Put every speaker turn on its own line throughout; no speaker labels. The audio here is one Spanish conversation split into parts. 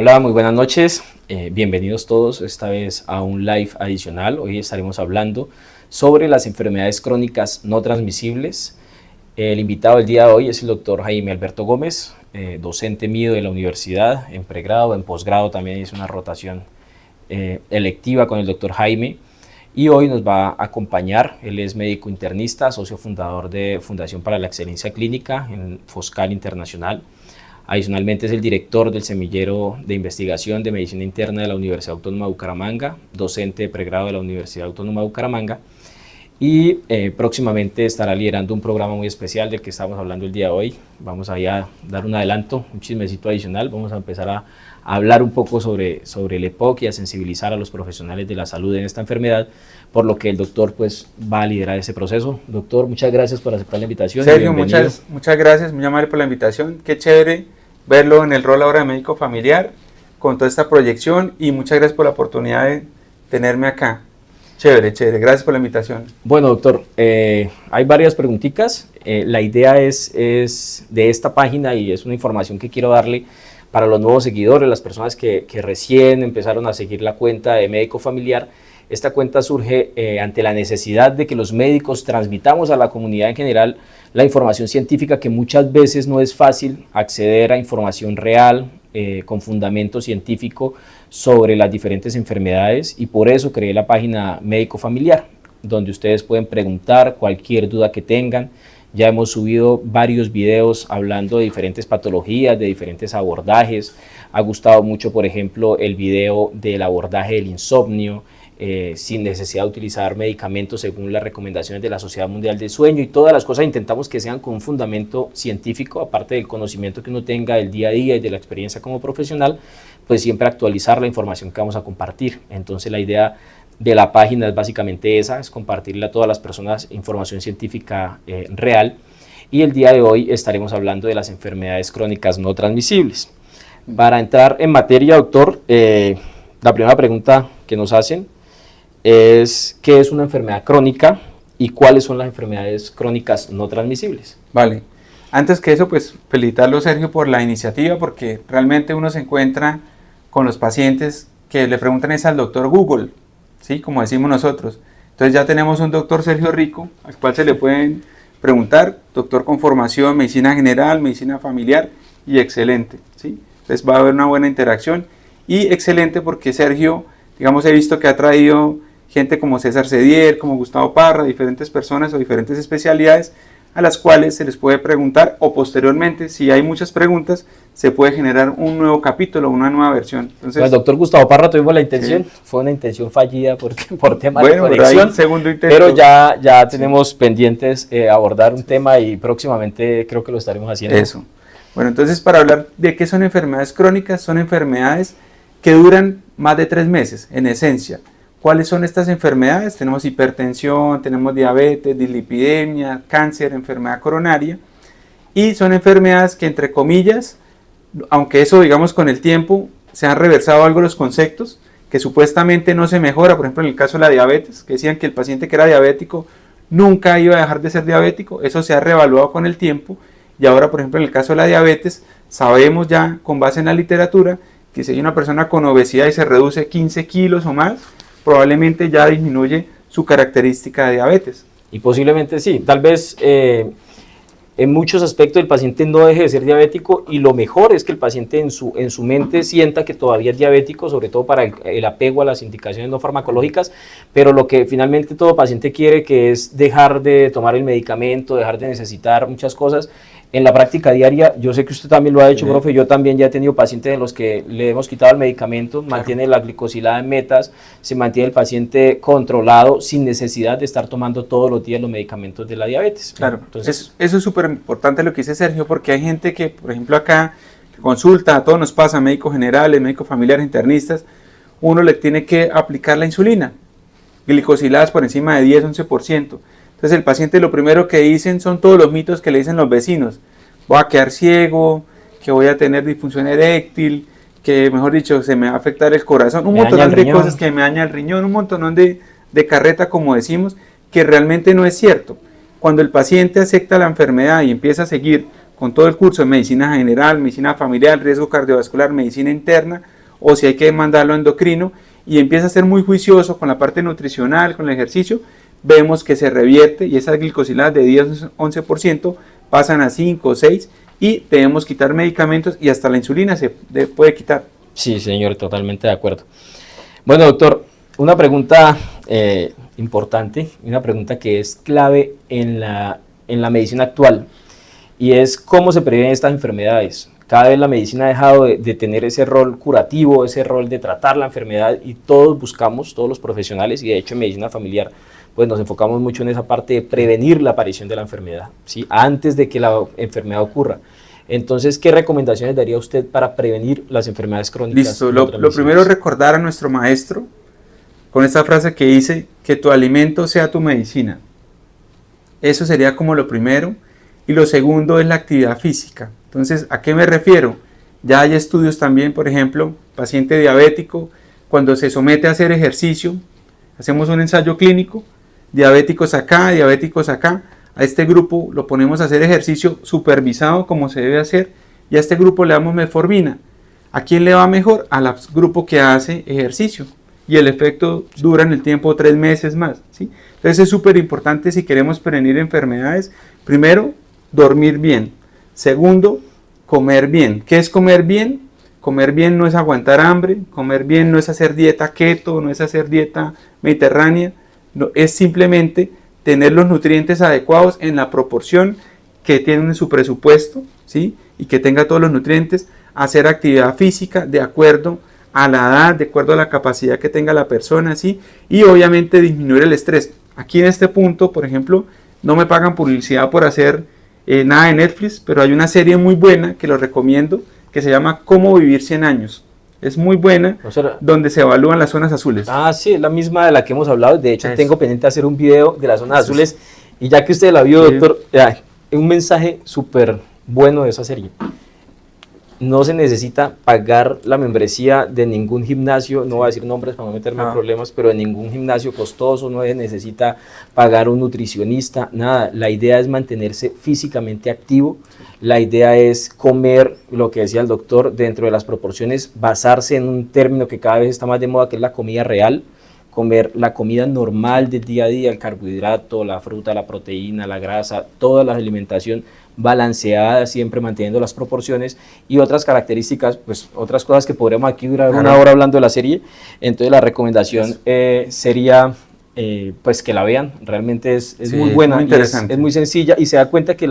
Hola, muy buenas noches. Bienvenidos todos esta vez a un live adicional. Hoy estaremos hablando sobre las enfermedades crónicas no transmisibles. El invitado del día de hoy es el doctor Jaime Alberto Gómez, docente mío de la universidad, en pregrado, en posgrado también hice una rotación electiva con el doctor Jaime. Y hoy nos va a acompañar. Él es médico internista, socio fundador de Fundación para la Excelencia Clínica en Foscal Internacional. Adicionalmente es el director del Semillero de Investigación de Medicina Interna de la Universidad Autónoma de Bucaramanga, docente de pregrado de la Universidad Autónoma de Bucaramanga, y próximamente estará liderando un programa muy especial del que estamos hablando el día de hoy. Vamos a dar un adelanto, un chismecito adicional. Vamos a empezar a hablar un poco sobre el EPOC y a sensibilizar a los profesionales de la salud en esta enfermedad, por lo que el doctor pues va a liderar ese proceso. Doctor, muchas gracias por aceptar la invitación.
Sergio, muchas gracias, muy amable por la invitación. Qué chévere verlo en el rol ahora de médico familiar con toda esta proyección, y muchas gracias por la oportunidad de tenerme acá. Chévere, gracias por la invitación.
Bueno, doctor, hay varias preguntitas. La idea es de esta página, y es una información que quiero darle para los nuevos seguidores, las personas que recién empezaron a seguir la cuenta de médico familiar. Esta cuenta surge ante la necesidad de que los médicos transmitamos a la comunidad en general la información científica, que muchas veces no es fácil acceder a información real, con fundamento científico sobre las diferentes enfermedades, y por eso creé la página Médico Familiar, donde ustedes pueden preguntar cualquier duda que tengan. Ya hemos subido varios videos hablando de diferentes patologías, de diferentes abordajes. Ha gustado mucho, por ejemplo, el video del abordaje del insomnio, sin necesidad de utilizar medicamentos según las recomendaciones de la Sociedad Mundial del Sueño, y todas las cosas intentamos que sean con un fundamento científico, aparte del conocimiento que uno tenga del día a día y de la experiencia como profesional, pues siempre actualizar la información que vamos a compartir. Entonces la idea de la página es básicamente esa, es compartirle a todas las personas información científica real, y el día de hoy estaremos hablando de las enfermedades crónicas no transmisibles. Para entrar en materia, doctor, la primera pregunta que nos hacen es: ¿qué es una enfermedad crónica y cuáles son las enfermedades crónicas no transmisibles?
Vale, antes que eso, pues felicitarlo, Sergio, por la iniciativa, porque realmente uno se encuentra con los pacientes que le preguntan es al doctor Google, ¿sí? Como decimos nosotros. Entonces ya tenemos un doctor Sergio Rico, al cual se le pueden preguntar, doctor con formación en medicina general, medicina familiar, y excelente, ¿sí? Entonces va a haber una buena interacción, y excelente porque Sergio, digamos, he visto que ha traído gente como César Cedier, como Gustavo Parra, diferentes personas o diferentes especialidades a las cuales se les puede preguntar, o posteriormente, si hay muchas preguntas, se puede generar un nuevo capítulo, una nueva versión. Entonces,
el doctor Gustavo Parra tuvimos la intención, sí, fue una intención fallida por temas de conexión,
pero hay segundo intento.
Pero ya tenemos pendientes abordar un tema, y próximamente creo que lo estaremos haciendo.
Eso. Bueno, entonces, para hablar de qué son enfermedades crónicas, son enfermedades que duran más de 3 meses, en esencia. ¿Cuáles son estas enfermedades? Tenemos hipertensión, tenemos diabetes, dislipidemia, cáncer, enfermedad coronaria, y son enfermedades que, entre comillas, aunque eso, digamos, con el tiempo se han reversado algo los conceptos, que supuestamente no se mejora. Por ejemplo, en el caso de la diabetes, que decían que el paciente que era diabético nunca iba a dejar de ser diabético, eso se ha reevaluado con el tiempo, y ahora, por ejemplo, en el caso de la diabetes, sabemos ya, con base en la literatura, que si hay una persona con obesidad y se reduce 15 kilos o más, probablemente ya disminuye su característica de diabetes.
Y posiblemente sí, tal vez en muchos aspectos el paciente no deje de ser diabético, y lo mejor es que el paciente en su mente sienta que todavía es diabético, sobre todo para el apego a las indicaciones no farmacológicas, pero lo que finalmente todo paciente quiere, que es dejar de tomar el medicamento, dejar de necesitar muchas cosas. En la práctica diaria, yo sé que usted también lo ha hecho, sí, profe, yo también ya he tenido pacientes en los que le hemos quitado el medicamento, mantiene la glicosilada en metas, se mantiene el paciente controlado sin necesidad de estar tomando todos los días los medicamentos de la diabetes.
Claro, entonces eso es súper importante lo que dice Sergio, porque hay gente que, por ejemplo, acá consulta, a todos nos pasa, médicos generales, médicos familiares, internistas, uno le tiene que aplicar la insulina, glicosiladas por encima de 10-11%. Entonces el paciente, lo primero que dicen son todos los mitos que le dicen los vecinos: voy a quedar ciego, que voy a tener disfunción eréctil, que, mejor dicho, se me va a afectar el corazón, un montón de cosas, que me daña el riñón, un montón de carreta, como decimos, que realmente no es cierto. Cuando el paciente acepta la enfermedad y empieza a seguir con todo el curso de medicina general, medicina familiar, riesgo cardiovascular, medicina interna, o si hay que mandarlo a endocrino, y empieza a ser muy juicioso con la parte nutricional, con el ejercicio, vemos que se revierte y esas glicosiladas de 10-11% pasan a 5 o 6 y debemos quitar medicamentos y hasta la insulina se puede quitar.
Sí, señor, totalmente de acuerdo. Bueno, doctor, una pregunta importante, una pregunta que es clave en la medicina actual, y es cómo se previenen estas enfermedades. Cada vez la medicina ha dejado de tener ese rol curativo, ese rol de tratar la enfermedad, y todos buscamos, todos los profesionales, y de hecho en medicina familiar, pues nos enfocamos mucho en esa parte de prevenir la aparición de la enfermedad, ¿sí? Antes de que la enfermedad ocurra. Entonces, ¿qué recomendaciones daría usted para prevenir las enfermedades crónicas?
Listo, lo primero es recordar a nuestro maestro con esta frase que dice, que tu alimento sea tu medicina. Eso sería como lo primero. Y lo segundo es la actividad física. Entonces, ¿a qué me refiero? Ya hay estudios también, por ejemplo, paciente diabético, cuando se somete a hacer ejercicio, hacemos un ensayo clínico, diabéticos acá, a este grupo lo ponemos a hacer ejercicio supervisado como se debe hacer, y a este grupo le damos metformina. ¿A quién le va mejor? Al grupo que hace ejercicio, y el efecto dura en el tiempo 3 meses más, ¿sí? Entonces es súper importante si queremos prevenir enfermedades. Primero, dormir bien. Segundo, comer bien. ¿Qué es comer bien? Comer bien no es aguantar hambre, comer bien no es hacer dieta keto, no es hacer dieta mediterránea, no, es simplemente tener los nutrientes adecuados en la proporción que tienen en su presupuesto, ¿sí? Y que tenga todos los nutrientes, hacer actividad física de acuerdo a la edad, de acuerdo a la capacidad que tenga la persona, ¿sí? Y obviamente disminuir el estrés. Aquí en este punto, por ejemplo, no me pagan publicidad por hacer nada de Netflix, pero hay una serie muy buena que lo recomiendo, que se llama Cómo vivir 100 años. Es muy buena, o sea, donde se evalúan las zonas azules.
Ah, sí, es la misma de la que hemos hablado. De hecho, tengo pendiente hacer un video de las zonas azules. Y ya que usted la vio, sí, doctor, un mensaje súper bueno de esa serie. No se necesita pagar la membresía de ningún gimnasio, no voy a decir nombres para no meterme en problemas, pero de ningún gimnasio costoso, no se necesita pagar un nutricionista, nada. La idea es mantenerse físicamente activo, la idea es comer, lo que decía el doctor, dentro de las proporciones, basarse en un término que cada vez está más de moda, que es la comida real, comer la comida normal del día a día, el carbohidrato, la fruta, la proteína, la grasa, toda la alimentación balanceada, siempre manteniendo las proporciones, y otras características, pues otras cosas que podríamos aquí durar una hora hablando de la serie. Entonces la recomendación sería pues que la vean, realmente es muy buena, muy interesante. Es muy sencilla, y se da cuenta que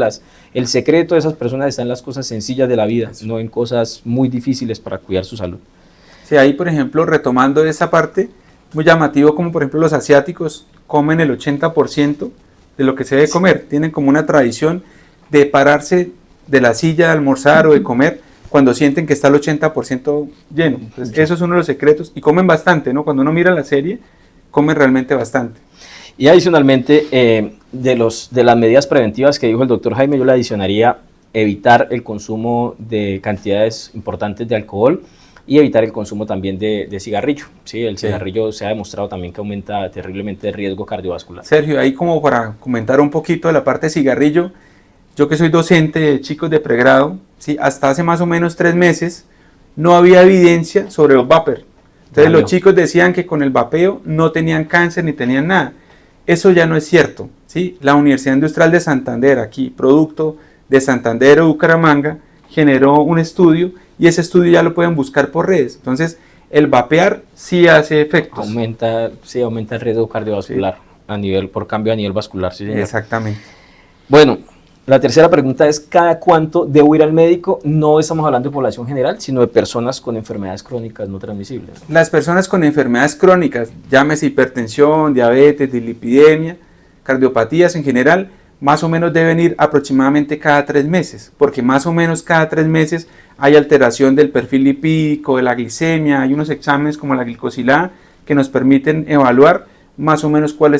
el secreto de esas personas está en las cosas sencillas de la vida, no en cosas muy difíciles para cuidar su salud.
Sí, ahí por ejemplo, retomando esa parte, muy llamativo como por ejemplo los asiáticos comen el 80% de lo que se debe comer, tienen como una tradición de pararse de la silla de almorzar o de comer cuando sienten que está el 80% lleno. Entonces, eso es uno de los secretos, y comen bastante, ¿no? Cuando uno mira la serie, comen realmente bastante.
Y adicionalmente, de las medidas preventivas que dijo el doctor Jaime, yo le adicionaría evitar el consumo de cantidades importantes de alcohol y evitar el consumo también de cigarrillo. ¿Sí? El cigarrillo se ha demostrado también que aumenta terriblemente el riesgo cardiovascular.
Sergio, ahí como para comentar un poquito de la parte de cigarrillo, yo que soy docente de chicos de pregrado, ¿sí? Hasta hace más o menos 3 meses no había evidencia sobre los vapers. Entonces los chicos decían que con el vapeo no tenían cáncer ni tenían nada. Eso ya no es cierto, ¿sí? La Universidad Industrial de Santander, aquí, producto de Santander o Bucaramanga, generó un estudio, y ese estudio ya lo pueden buscar por redes. Entonces, el vapear sí hace efectos.
Aumenta el riesgo cardiovascular, sí, por cambio a nivel vascular. Sí, señor.
Exactamente.
Bueno, la tercera pregunta es, ¿cada cuánto debo ir al médico? No estamos hablando de población general, sino de personas con enfermedades crónicas no transmisibles.
Las personas con enfermedades crónicas, llámese hipertensión, diabetes, dislipidemia, cardiopatías en general, más o menos deben ir aproximadamente cada 3 meses, porque más o menos cada 3 meses hay alteración del perfil lipídico, de la glicemia, hay unos exámenes como la glicosilada que nos permiten evaluar más o menos cómo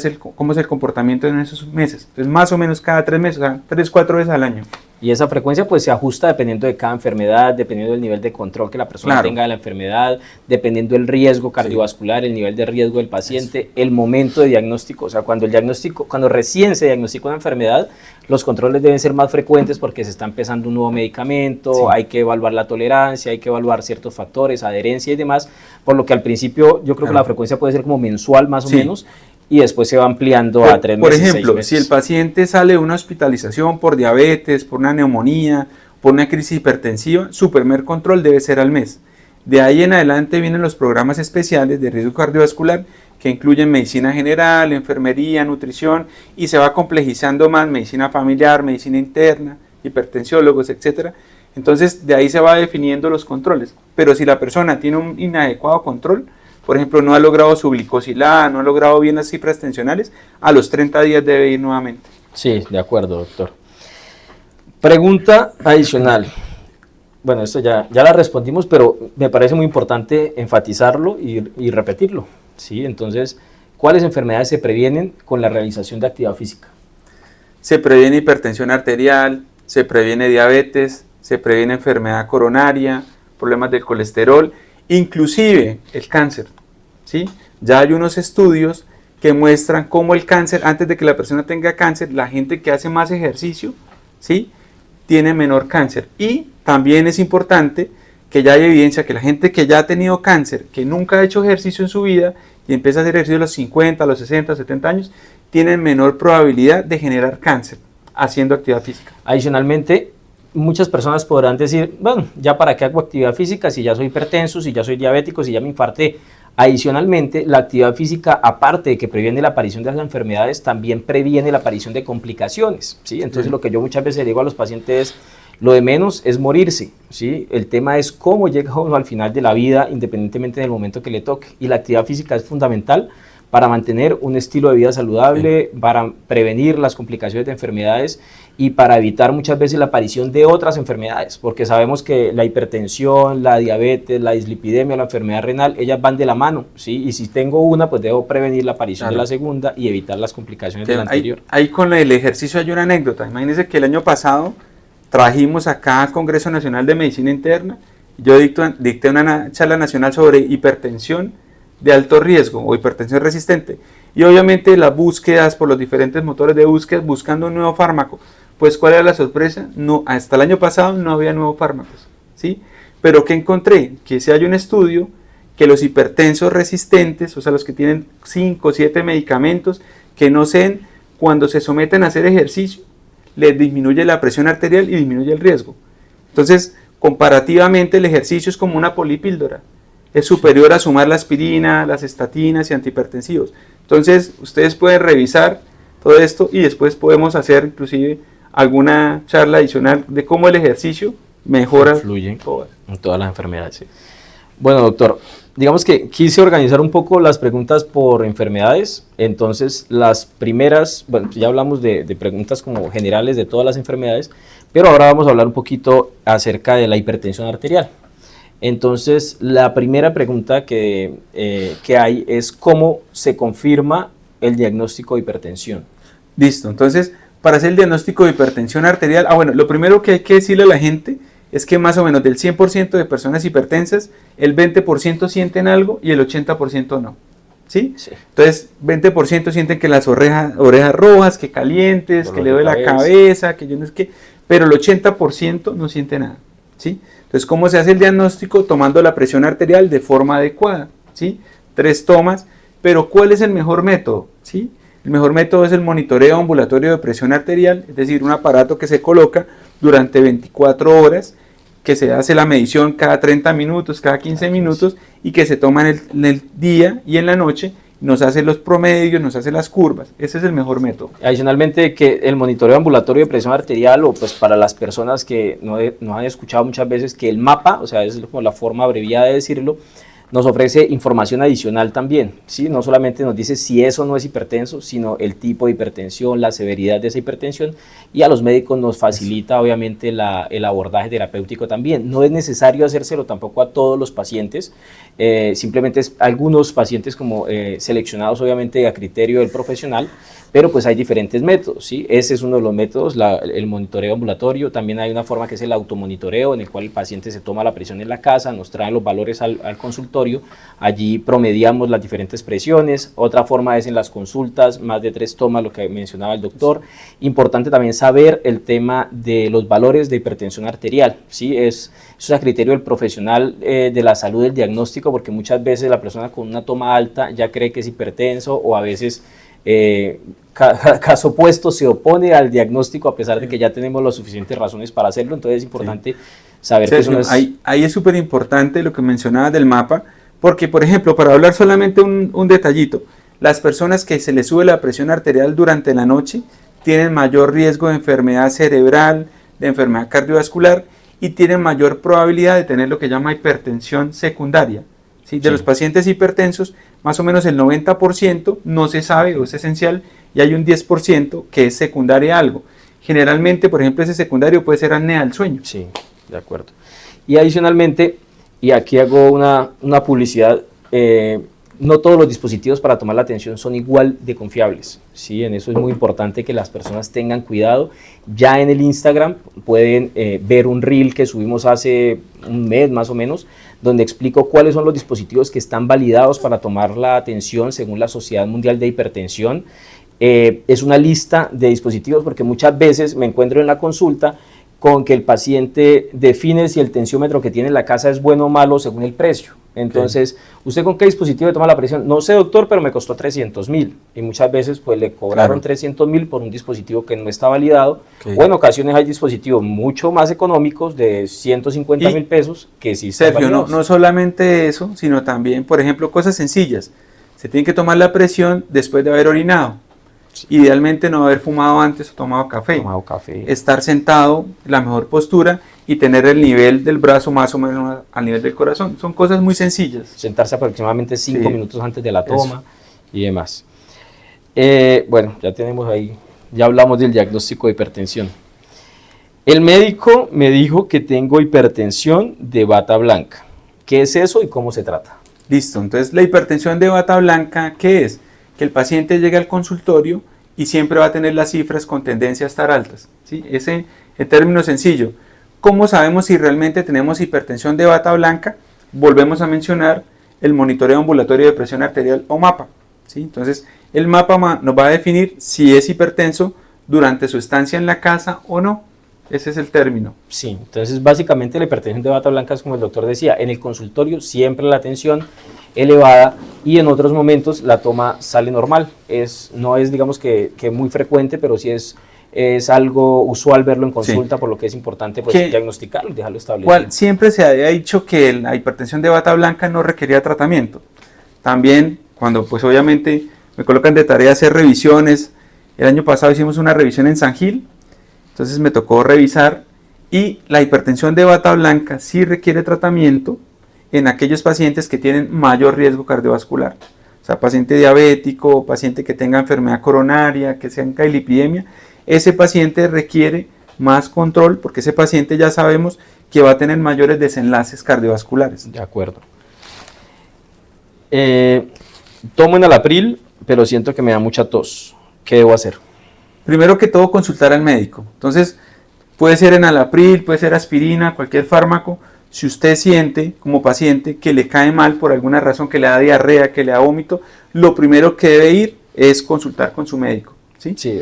es el comportamiento en esos meses. Entonces, más o menos cada 3 meses, o sea, 3-4 veces al año.
Y esa frecuencia pues se ajusta dependiendo de cada enfermedad, dependiendo del nivel de control que la persona
Claro.
tenga de la enfermedad, dependiendo del riesgo cardiovascular, el nivel de riesgo del paciente, el momento de diagnóstico. O sea, cuando recién se diagnostica una enfermedad, los controles deben ser más frecuentes porque se está empezando un nuevo medicamento, hay que evaluar la tolerancia, hay que evaluar ciertos factores, adherencia y demás, por lo que al principio yo creo que la frecuencia puede ser como mensual más o menos, y después se va ampliando a 3 meses,
Por ejemplo,
6 meses.
si el paciente sale de una hospitalización por diabetes, por una neumonía, por una crisis hipertensiva, su primer control debe ser al mes. De ahí en adelante vienen los programas especiales de riesgo cardiovascular que incluyen medicina general, enfermería, nutrición, y se va complejizando más medicina familiar, medicina interna, hipertensiólogos, etc. Entonces de ahí se va definiendo los controles. Pero si la persona tiene un inadecuado control, por ejemplo, no ha logrado su glicosilada, no ha logrado bien las cifras tensionales, a los 30 días debe ir nuevamente.
Sí, de acuerdo, doctor. Pregunta adicional. Bueno, esto ya la respondimos, pero me parece muy importante enfatizarlo y repetirlo. ¿Sí? Entonces, ¿cuáles enfermedades se previenen con la realización de actividad física?
Se previene hipertensión arterial, se previene diabetes, se previene enfermedad coronaria, problemas del colesterol, inclusive el cáncer. ¿Sí? Ya hay unos estudios que muestran cómo el cáncer, antes de que la persona tenga cáncer, la gente que hace más ejercicio, ¿sí?, tiene menor cáncer. Y también es importante que ya hay evidencia que la gente que ya ha tenido cáncer, que nunca ha hecho ejercicio en su vida y empieza a hacer ejercicio a los 50, a los 60, 70 años, tienen menor probabilidad de generar cáncer haciendo actividad física.
Adicionalmente, muchas personas podrán decir, bueno, ya para qué hago actividad física si ya soy hipertenso, si ya soy diabético, si ya me infarté. Adicionalmente, la actividad física, aparte de que previene la aparición de las enfermedades, también previene la aparición de complicaciones, ¿sí? Entonces, lo que yo muchas veces digo a los pacientes es, lo de menos es morirse, ¿sí? El tema es cómo llega uno al final de la vida, independientemente del momento que le toque. Y la actividad física es fundamental para mantener un estilo de vida saludable, para prevenir las complicaciones de enfermedades y para evitar muchas veces la aparición de otras enfermedades, porque sabemos que la hipertensión, la diabetes, la dislipidemia, la enfermedad renal, ellas van de la mano, ¿sí? Y si tengo una, pues debo prevenir la aparición de la segunda y evitar las complicaciones de la anterior.
Ahí con el ejercicio hay una anécdota. Imagínense que el año pasado trajimos acá al Congreso Nacional de Medicina Interna, yo dicté una charla nacional sobre hipertensión de alto riesgo o hipertensión resistente, y obviamente las búsquedas por los diferentes motores de búsqueda buscando un nuevo fármaco. Pues ¿cuál era la sorpresa? No, hasta el año pasado no había nuevos fármacos, ¿sí? Pero ¿qué encontré? Que si hay un estudio que los hipertensos resistentes, o sea los que tienen 5 o 7 medicamentos, que no sean, cuando se someten a hacer ejercicio, les disminuye la presión arterial y disminuye el riesgo. Entonces, comparativamente el ejercicio es como una polipíldora. Es superior a sumar la aspirina, las estatinas y antihipertensivos. Entonces, ustedes pueden revisar todo esto y después podemos hacer inclusive alguna charla adicional de cómo el ejercicio mejora
influye en todas las enfermedades. Sí. Bueno, doctor, digamos que quise organizar un poco las preguntas por enfermedades. Entonces, las primeras, bueno, ya hablamos de preguntas como generales de todas las enfermedades, pero ahora vamos a hablar un poquito acerca de la hipertensión arterial. Entonces, la primera pregunta que hay es ¿cómo se confirma el diagnóstico de hipertensión?
Listo, entonces, para hacer el diagnóstico de hipertensión arterial, bueno, lo primero que hay que decirle a la gente es que más o menos del 100% de personas hipertensas, el 20% sienten algo y el 80% no. ¿Sí? Sí. Entonces, 20% sienten que las orejas rojas, que calientes, que le duele la cabeza, que yo no sé qué, pero el 80% no siente nada. ¿Sí? Entonces, ¿cómo se hace el diagnóstico? Tomando la presión arterial de forma adecuada, ¿sí? 3 tomas, pero ¿cuál es el mejor método? ¿Sí? El mejor método es el monitoreo ambulatorio de presión arterial, es decir, un aparato que se coloca durante 24 horas, que se hace la medición cada 30 minutos, cada 15 minutos, y que se toma en el día y en la noche, nos hace los promedios, nos hace las curvas. Ese es el mejor método.
Adicionalmente, que el monitoreo ambulatorio de presión arterial, o pues para las personas que no han escuchado muchas veces, que el mapa, o sea, es como la forma abreviada de decirlo, nos ofrece información adicional también, ¿sí? No solamente nos dice si eso no es hipertenso, sino el tipo de hipertensión, la severidad de esa hipertensión, y a los médicos nos facilita obviamente el abordaje terapéutico también. No es necesario hacérselo tampoco a todos los pacientes, simplemente algunos pacientes como seleccionados obviamente a criterio del profesional, pero pues hay diferentes métodos, ¿sí? Ese es uno de los métodos, el monitoreo ambulatorio. También hay una forma que es el automonitoreo, en el cual el paciente se toma la presión en la casa, nos trae los valores al consultorio, allí promediamos las diferentes presiones. Otra forma es en las consultas, más de 3 tomas, lo que mencionaba el doctor. Importante también saber el tema de los valores de hipertensión arterial, ¿sí? Eso es a criterio del profesional de la salud del diagnóstico, porque muchas veces la persona con una toma alta ya cree que es hipertenso, o a veces caso opuesto se opone al diagnóstico a pesar de que ya tenemos las suficientes razones para hacerlo. Entonces es importante saber que eso no es...
Ahí es súper importante lo que mencionabas del mapa, porque por ejemplo, para hablar solamente un detallito, las personas que se les sube la presión arterial durante la noche tienen mayor riesgo de enfermedad cerebral, de enfermedad cardiovascular, y tienen mayor probabilidad de tener lo que llama hipertensión secundaria. ¿Sí? De los pacientes hipertensos, más o menos el 90% no se sabe o es esencial, y hay un 10% que es secundaria a algo. Generalmente, por ejemplo, ese secundario puede ser apnea del sueño.
Sí, de acuerdo. Y adicionalmente, y aquí hago una publicidad, no todos los dispositivos para tomar la tensión son igual de confiables, ¿sí? En eso es muy importante que las personas tengan cuidado. Ya en el Instagram pueden ver un reel que subimos hace un mes más o menos, donde explico cuáles son los dispositivos que están validados para tomar la tensión según la Sociedad Mundial de Hipertensión. Es una lista de dispositivos, porque muchas veces me encuentro en la consulta con que el paciente define si el tensiómetro que tiene en la casa es bueno o malo según el precio. Entonces, ¿usted con qué dispositivo toma la presión? No sé, doctor, pero me costó 300.000. Y muchas veces pues le cobraron 300.000 por un dispositivo que no está validado. O en ocasiones hay dispositivos mucho más económicos de 150.000 pesos que sí están
validados. No solamente eso, sino también, por ejemplo, cosas sencillas. Se tiene que tomar la presión después de haber orinado. Sí. Idealmente no haber fumado antes o tomado café. Estar sentado, la mejor postura, y tener el nivel del brazo más o menos al nivel del corazón. Son cosas muy sencillas.
Sentarse aproximadamente 5 minutos antes de la toma y demás. Bueno, ya tenemos ahí, ya hablamos del diagnóstico de hipertensión. El médico me dijo que tengo hipertensión de bata blanca. ¿Qué es eso y cómo se trata?
Listo, entonces la hipertensión de bata blanca, ¿qué es? Que el paciente llega al consultorio y siempre va a tener las cifras con tendencia a estar altas, ¿sí? Ese, en términos sencillos, ¿cómo sabemos si realmente tenemos hipertensión de bata blanca? Volvemos a mencionar el monitoreo ambulatorio de presión arterial o MAPA, ¿sí? Entonces, el MAPA nos va a definir si es hipertenso durante su estancia en la casa o no. Ese es el término.
Sí, entonces básicamente la hipertensión de bata blanca es como el doctor decía, en el consultorio siempre la tensión elevada, y en otros momentos la toma sale normal. No es digamos que muy frecuente, pero sí es algo usual verlo en consulta, por lo que es importante pues diagnosticarlo y dejarlo establecido.
Siempre se había dicho que la hipertensión de bata blanca no requería tratamiento. También cuando pues obviamente me colocan de tarea hacer revisiones, el año pasado hicimos una revisión en San Gil, entonces me tocó revisar, y la hipertensión de bata blanca sí requiere tratamiento en aquellos pacientes que tienen mayor riesgo cardiovascular. O sea, paciente diabético, paciente que tenga enfermedad coronaria, que tenga lipidemia, ese paciente requiere más control, porque ese paciente ya sabemos que va a tener mayores desenlaces cardiovasculares.
De acuerdo. Tomo enalapril, pero siento que me da mucha tos. ¿Qué debo hacer?
Primero que todo, consultar al médico. Entonces, puede ser enalapril, puede ser aspirina, cualquier fármaco. Si usted siente como paciente que le cae mal por alguna razón, que le da diarrea, que le da vómito, lo primero que debe ir es consultar con su médico. ¿Sí?
Sí.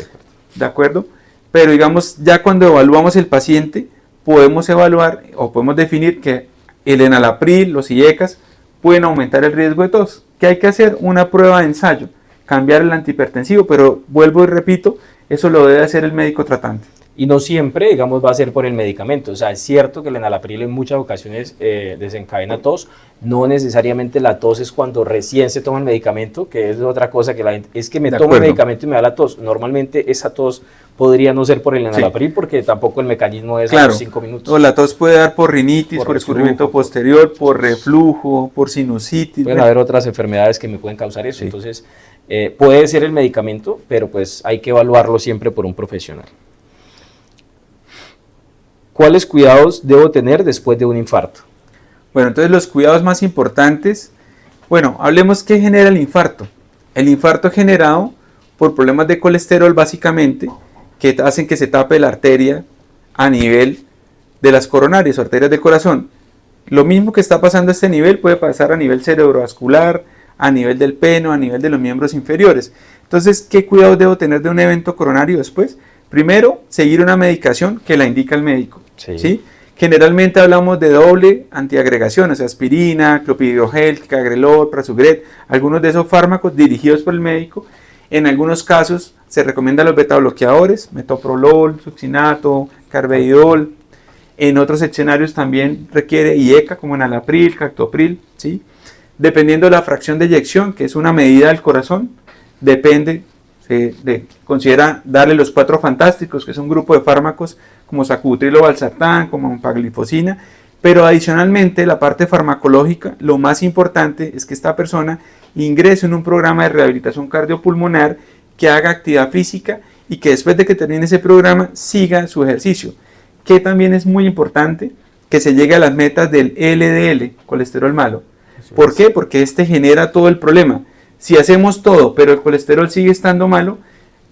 ¿De acuerdo? Pero digamos, ya cuando evaluamos el paciente, podemos evaluar o podemos definir que el enalapril, los IECAS, pueden aumentar el riesgo de tos. ¿Qué hay que hacer? Una prueba de ensayo, cambiar el antihipertensivo, pero vuelvo y repito, eso lo debe hacer el médico tratante.
y no siempre, digamos, va a ser por el medicamento. O sea, es cierto que el enalapril en muchas ocasiones desencadena tos, no necesariamente la tos es cuando recién se toma el medicamento, que es otra cosa que la gente, es que me tomo el medicamento y me da la tos. Normalmente esa tos podría no ser por el enalapril, porque tampoco el mecanismo es a los 5 minutos.
O la tos puede dar por rinitis, por escurrimiento posterior, por reflujo, por sinusitis.
Pueden haber otras enfermedades que me pueden causar eso. Entonces, puede ser el medicamento, pero pues hay que evaluarlo siempre por un profesional. ¿Cuáles cuidados debo tener después de un infarto?
Bueno, entonces los cuidados más importantes, bueno, hablemos qué genera el infarto. El infarto es generado por problemas de colesterol básicamente, que hacen que se tape la arteria a nivel de las coronarias o arterias del corazón. Lo mismo que está pasando a este nivel puede pasar a nivel cerebrovascular, a nivel del pene, a nivel de los miembros inferiores. Entonces, ¿qué cuidados debo tener de un evento coronario después? Primero, seguir una medicación que la indica el médico. ¿Sí? Generalmente hablamos de doble antiagregación, o sea, aspirina, clopidogrel, cagrelor, prasugrel, algunos de esos fármacos dirigidos por el médico. En algunos casos se recomiendan los betabloqueadores, metoprolol, succinato, carvedilol. En otros escenarios también requiere IECA, como enalapril, captopril, ¿sí? Dependiendo de la fracción de eyección, que es una medida del corazón, depende, considera darle los 4 fantásticos, que es un grupo de fármacos como sacubitril o valsartán, como empaglifosina, pero adicionalmente la parte farmacológica, lo más importante es que esta persona ingrese en un programa de rehabilitación cardiopulmonar, que haga actividad física y que después de que termine ese programa siga su ejercicio, que también es muy importante que se llegue a las metas del LDL, colesterol malo. ¿Por qué? Porque este genera todo el problema. Si hacemos todo, pero el colesterol sigue estando malo,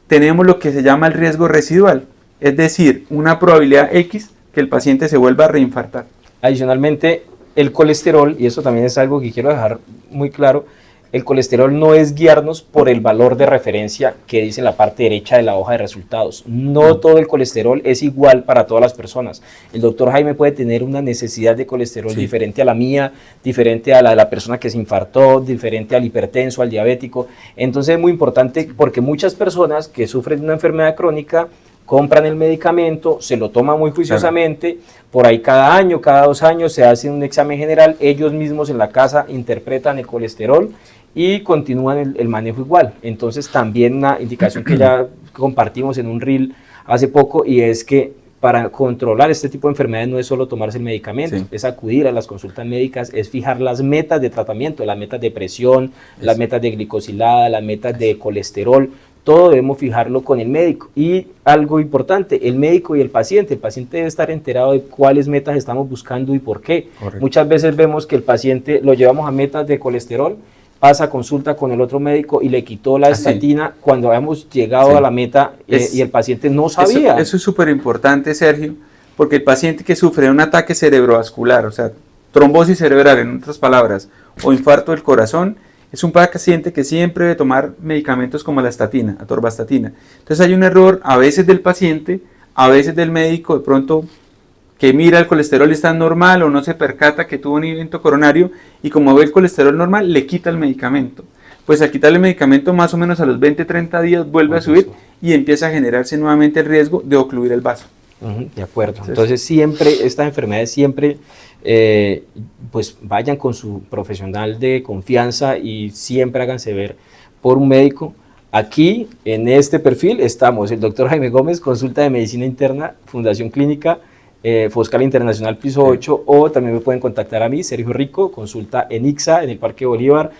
tenemos lo que se llama el riesgo residual, es decir, una probabilidad X que el paciente se vuelva a reinfartar.
Adicionalmente, el colesterol, y eso también es algo que quiero dejar muy claro, el colesterol no es guiarnos por el valor de referencia que dice en la parte derecha de la hoja de resultados. No todo el colesterol es igual para todas las personas. El doctor Jaime puede tener una necesidad de colesterol diferente a la mía, diferente a la de la persona que se infartó, diferente al hipertenso, al diabético. Entonces es muy importante porque muchas personas que sufren de una enfermedad crónica compran el medicamento, se lo toman muy juiciosamente, por ahí cada año, cada 2 años se hace un examen general, ellos mismos en la casa interpretan el colesterol y continúan el manejo igual. Entonces también una indicación que ya compartimos en un reel hace poco, y es que para controlar este tipo de enfermedades no es solo tomarse el medicamento, es acudir a las consultas médicas, es fijar las metas de tratamiento, las metas de presión, las metas de glicosilada, las metas de colesterol. Todo debemos fijarlo con el médico. Y algo importante, el médico y el paciente debe estar enterado de cuáles metas estamos buscando y por qué. Correcto. Muchas veces vemos que el paciente lo llevamos a metas de colesterol, pasa a consulta con el otro médico y le quitó la estatina cuando habíamos llegado a la meta y el paciente no sabía.
Eso es súper importante, Sergio, porque el paciente que sufre un ataque cerebrovascular, o sea, trombosis cerebral en otras palabras, o infarto del corazón, es un paciente que siempre debe tomar medicamentos como la estatina, atorvastatina. Entonces hay un error a veces del paciente, a veces del médico, de pronto que mira el colesterol está normal o no se percata que tuvo un evento coronario y como ve el colesterol normal le quita el medicamento. Pues al quitarle el medicamento más o menos a los 20-30 días vuelve a subir y empieza a generarse nuevamente el riesgo de ocluir el vaso.
De acuerdo. Entonces siempre, estas enfermedades siempre pues vayan con su profesional de confianza y siempre háganse ver por un médico. Aquí en este perfil estamos el doctor Jaime Gómez, consulta de medicina interna, Fundación Clínica, Foscal Internacional piso 8, o también me pueden contactar a mí, Sergio Rico, consulta en ICSA, en el Parque Bolívar,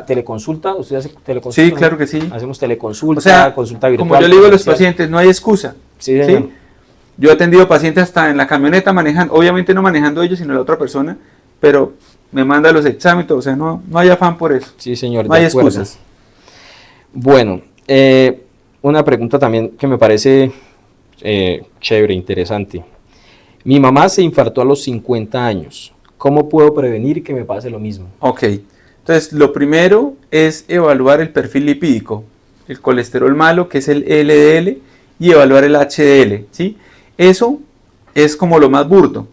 teleconsulta, ¿usted hace teleconsulta?
Sí, claro que sí.
Hacemos teleconsulta,
o sea,
consulta virtual.
Como yo le digo a los pacientes, no hay excusa.
Sí.
Yo he atendido pacientes hasta en la camioneta manejando, obviamente no manejando ellos, sino la otra persona, pero me manda los exámenes, o sea, no hay afán por eso.
Sí, señor,
no hay excusas.
Bueno, una pregunta también que me parece chévere, interesante. Mi mamá se infartó a los 50 años. ¿Cómo puedo prevenir que me pase lo mismo?
Ok, entonces lo primero es evaluar el perfil lipídico, el colesterol malo, que es el LDL, y evaluar el HDL, ¿sí? Eso es como lo más burdo,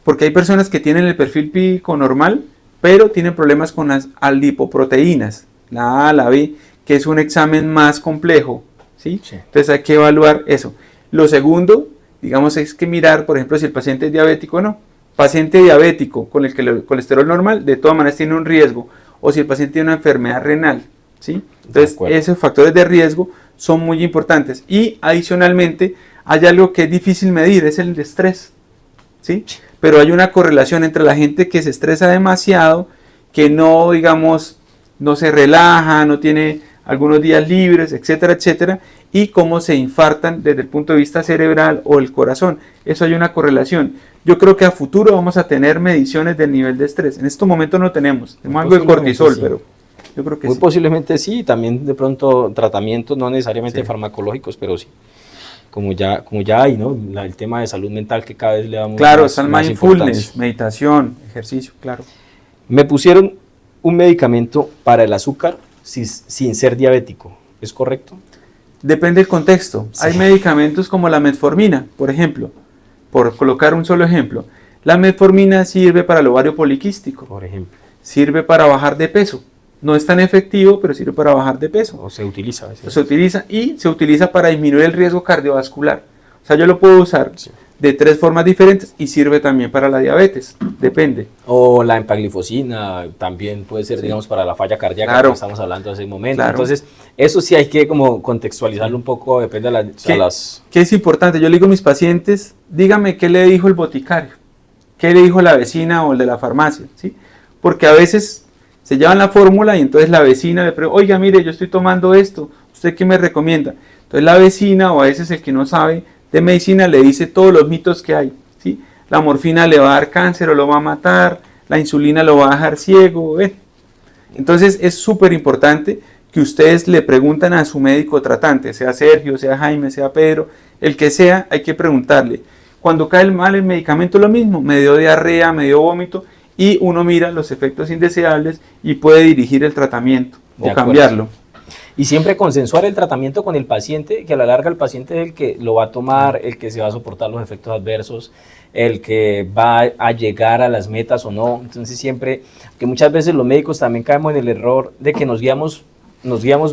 porque hay personas que tienen el perfil lipídico normal, pero tienen problemas con las lipoproteínas, la A, la B, que es un examen más complejo, ¿sí? Entonces hay que evaluar eso. Lo segundo, digamos, es que mirar, por ejemplo, si el paciente es diabético o no. Paciente diabético con el colesterol normal, de todas maneras tiene un riesgo, o si el paciente tiene una enfermedad renal, ¿sí? Entonces, esos factores de riesgo son muy importantes. Y adicionalmente, hay algo que es difícil medir, es el estrés, ¿sí? Pero hay una correlación entre la gente que se estresa demasiado, que no, digamos, no se relaja, no tiene algunos días libres, etcétera, etcétera, y cómo se infartan desde el punto de vista cerebral o el corazón. Eso hay una correlación. Yo creo que a futuro vamos a tener mediciones del nivel de estrés. En estos momentos no tenemos algo de cortisol, sí, pero yo creo que
muy
sí.
Posiblemente sí, también de pronto tratamientos no necesariamente farmacológicos, pero sí. Como ya hay, ¿no? El tema de salud mental que cada vez le damos
más mindfulness, meditación, ejercicio, claro.
Me pusieron un medicamento para el azúcar sin ser diabético, ¿es correcto?
Depende del contexto. Sí. Hay medicamentos como la metformina, por ejemplo, por colocar un solo ejemplo. La metformina sirve para el ovario poliquístico,
por ejemplo.
Sirve para bajar de peso. No es tan efectivo, pero sirve para bajar de peso.
O se utiliza a veces.
Se utiliza para disminuir el riesgo cardiovascular. O sea, yo lo puedo usar de 3 formas diferentes y sirve también para la diabetes, depende.
O la empaglifosina también puede ser, digamos, para la falla cardíaca, claro, que estamos hablando hace un momento. Claro. Entonces, eso sí hay que como contextualizarlo un poco, depende de
¿Qué es importante? Yo le digo a mis pacientes, dígame qué le dijo el boticario, qué le dijo la vecina o el de la farmacia, ¿sí? Porque a veces se llevan la fórmula y entonces la vecina le pregunta, oiga, mire, yo estoy tomando esto, ¿usted qué me recomienda? Entonces la vecina, o a veces el que no sabe de medicina, le dice todos los mitos que hay, ¿sí? La morfina le va a dar cáncer o lo va a matar, la insulina lo va a dejar ciego, ¿eh? Entonces es súper importante que ustedes le preguntan a su médico tratante, sea Sergio, sea Jaime, sea Pedro, el que sea, hay que preguntarle. Cuando cae mal el medicamento, lo mismo, me dio diarrea, me dio vómito, y uno mira los efectos indeseables y puede dirigir el tratamiento o cambiarlo.
Y siempre consensuar el tratamiento con el paciente, que a la larga el paciente es el que lo va a tomar, el que se va a soportar los efectos adversos, el que va a llegar a las metas o no. Entonces siempre, que muchas veces los médicos también caemos en el error de que nos guiamos,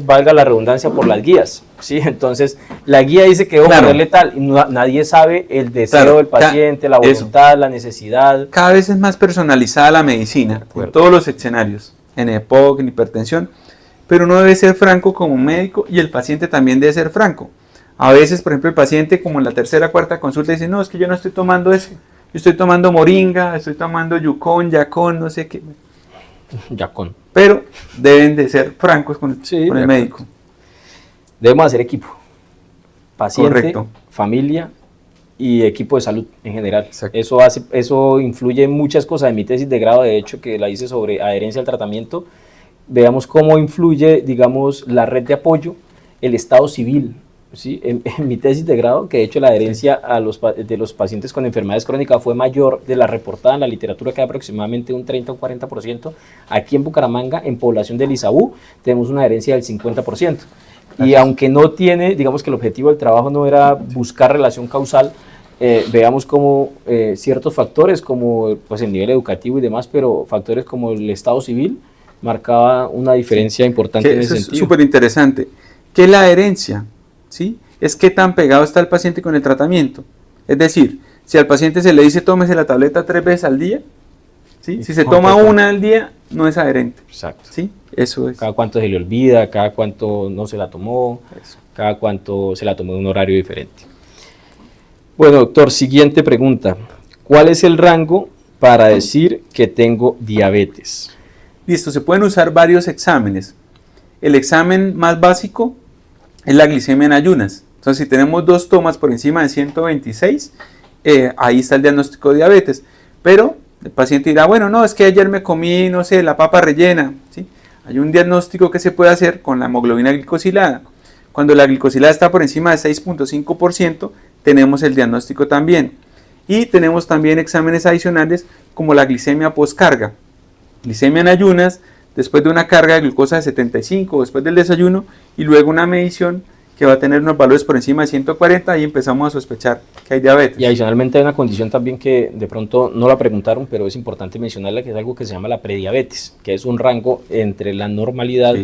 valga la redundancia, por las guías, ¿sí? Entonces, la guía dice que ponerle tal, y nadie sabe el deseo del paciente, la voluntad, la necesidad.
Cada vez es más personalizada la medicina, en todos los escenarios, en EPOC, en hipertensión, pero uno debe ser franco como médico y el paciente también debe ser franco. A veces, por ejemplo, el paciente como en la tercera, cuarta consulta dice, no, es que yo no estoy tomando eso, yo estoy tomando moringa, estoy tomando yacón, no sé qué.
Yacón.
Pero deben de ser francos con el médico.
Debemos hacer equipo. Paciente, familia y equipo de salud en general. Eso influye en muchas cosas. En mi tesis de grado, de hecho, que la hice sobre adherencia al tratamiento, veamos cómo influye, digamos, la red de apoyo, el estado civil. ¿Sí? En mi tesis de grado, que de hecho la adherencia de los pacientes con enfermedades crónicas fue mayor de la reportada en la literatura, que hay aproximadamente un 30 o 40%. Aquí en Bucaramanga, en población del ISABU, tenemos una adherencia del 50%. Y aunque no tiene, digamos que el objetivo del trabajo no era buscar relación causal, veamos como ciertos factores, como pues, el nivel educativo y demás, pero factores como el estado civil, marcaba una diferencia importante en ese sentido.
Es súper interesante. ¿Qué es la adherencia? ¿Sí? Es qué tan pegado está el paciente con el tratamiento. Es decir, si al paciente se le dice tómese la tableta 3 veces al día, ¿sí? Si se toma una al día, no es adherente.
Exacto.
¿Sí? Eso es.
Cada cuánto se le olvida, cada cuánto no se la tomó, cada cuánto se la tomó en un horario diferente. Bueno, doctor, siguiente pregunta. ¿Cuál es el rango para decir que tengo diabetes?
Listo, se pueden usar varios exámenes. El examen más básico es la glicemia en ayunas. Entonces, si tenemos 2 tomas por encima de 126, ahí está el diagnóstico de diabetes. Pero el paciente dirá, bueno, no, es que ayer me comí, no sé, la papa rellena. ¿Sí? Hay un diagnóstico que se puede hacer con la hemoglobina glicosilada. Cuando la glicosilada está por encima de 6.5%, tenemos el diagnóstico también. Y tenemos también exámenes adicionales como la glicemia postcarga. Glicemia en ayunas, después de una carga de glucosa de 75, después del desayuno, y luego una medición que va a tener unos valores por encima de 140, y empezamos a sospechar que hay diabetes.
Y adicionalmente hay una condición también que de pronto no la preguntaron, pero es importante mencionarla, que es algo que se llama la prediabetes, que es un rango entre la normalidad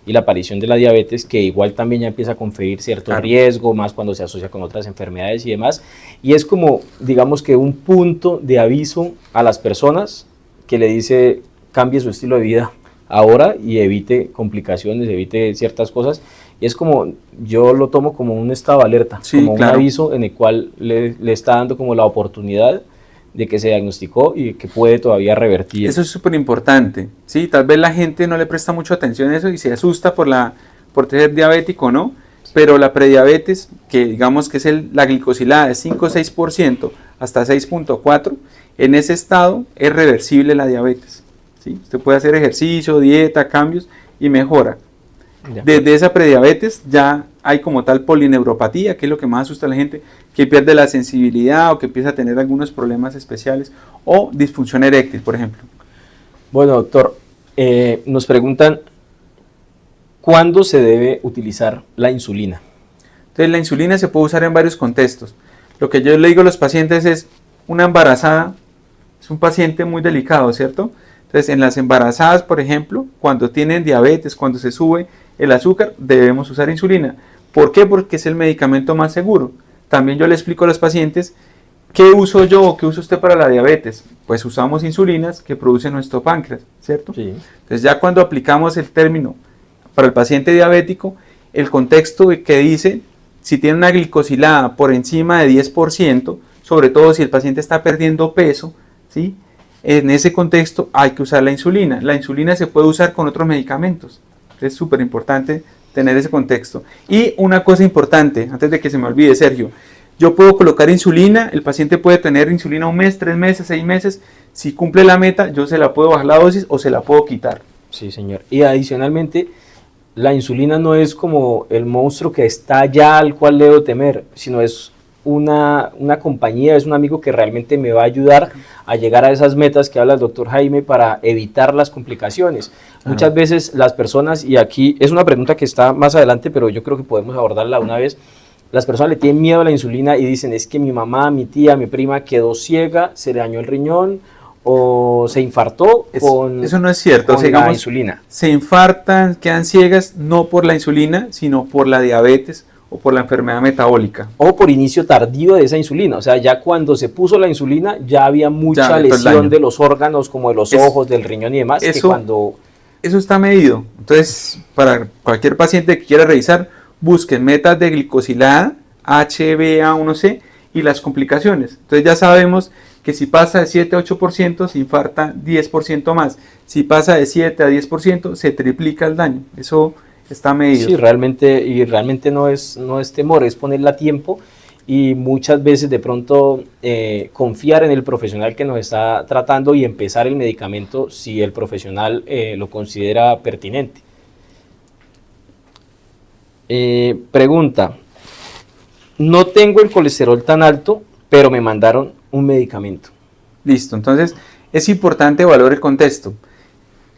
y la aparición de la diabetes, que igual también ya empieza a conferir cierto riesgo, más cuando se asocia con otras enfermedades y demás. Y es como, digamos que un punto de aviso a las personas que le dice, cambie su estilo de vida ahora y evite complicaciones, evite ciertas cosas. Y es como, yo lo tomo como un estado de alerta, como un aviso en el cual le está dando como la oportunidad de que se diagnosticó y que puede todavía revertir.
Eso es súper importante, ¿sí? Tal vez la gente no le presta mucha atención a eso y se asusta por ser diabético, ¿no? Pero la prediabetes, que digamos que es la glicosilada de 5 o 6% hasta 6.4, en ese estado es reversible la diabetes, ¿sí? Usted puede hacer ejercicio, dieta, cambios y mejora. Desde esa prediabetes ya hay como tal polineuropatía, que es lo que más asusta a la gente, que pierde la sensibilidad o que empieza a tener algunos problemas especiales, o disfunción eréctil, por ejemplo.
Bueno, doctor, nos preguntan, ¿cuándo se debe utilizar la insulina?
Entonces la insulina se puede usar en varios contextos. Lo que yo le digo a los pacientes es, una embarazada es un paciente muy delicado, ¿cierto? Entonces en las embarazadas, por ejemplo, cuando tienen diabetes, cuando se sube el azúcar, debemos usar insulina. ¿Por qué? Porque es el medicamento más seguro. También yo le explico a los pacientes, ¿qué uso yo o qué usa usted para la diabetes? Pues usamos insulinas que produce nuestro páncreas, ¿cierto? Sí. Entonces ya cuando aplicamos el término para el paciente diabético, el contexto que dice, si tiene una glicosilada por encima de 10%, sobre todo si el paciente está perdiendo peso, ¿sí? En ese contexto hay que usar la insulina. La insulina se puede usar con otros medicamentos. Es súper importante tener ese contexto. Y una cosa importante, antes de que se me olvide, Sergio, yo puedo colocar insulina, el paciente puede tener insulina 1 mes, 3 meses, 6 meses. Si cumple la meta, yo se la puedo bajar la dosis o se la puedo quitar.
Sí, señor. Y adicionalmente, la insulina no es como el monstruo que está allá al cual debo temer, sino es una compañía, es un amigo que realmente me va a ayudar a llegar a esas metas que habla el doctor Jaime para evitar las complicaciones. Muchas veces las personas, y aquí es una pregunta que está más adelante, pero yo creo que podemos abordarla una vez, las personas le tienen miedo a la insulina y dicen, es que mi mamá, mi tía, mi prima quedó ciega, se le dañó el riñón o se infartó
eso no es cierto.
Con la insulina.
Se infartan, quedan ciegas no por la insulina, sino por la diabetes o por la enfermedad metabólica.
O por inicio tardío de esa insulina, o sea, ya cuando se puso la insulina ya había mucha lesión de los órganos como de los ojos, del riñón y demás.
Eso está medido. Entonces, para cualquier paciente que quiera revisar, busquen metas de glicosilada, HbA1c y las complicaciones. Entonces ya sabemos que si pasa de 7 a 8% se infarta 10% más. Si pasa de 7 a 10% se triplica el daño. Eso está medido.
Sí, realmente no es temor, es ponerla a tiempo y muchas veces de pronto confiar en el profesional que nos está tratando y empezar el medicamento si el profesional lo considera pertinente. Pregunta, no tengo el colesterol tan alto, pero me mandaron un medicamento.
Listo, entonces es importante evaluar el contexto.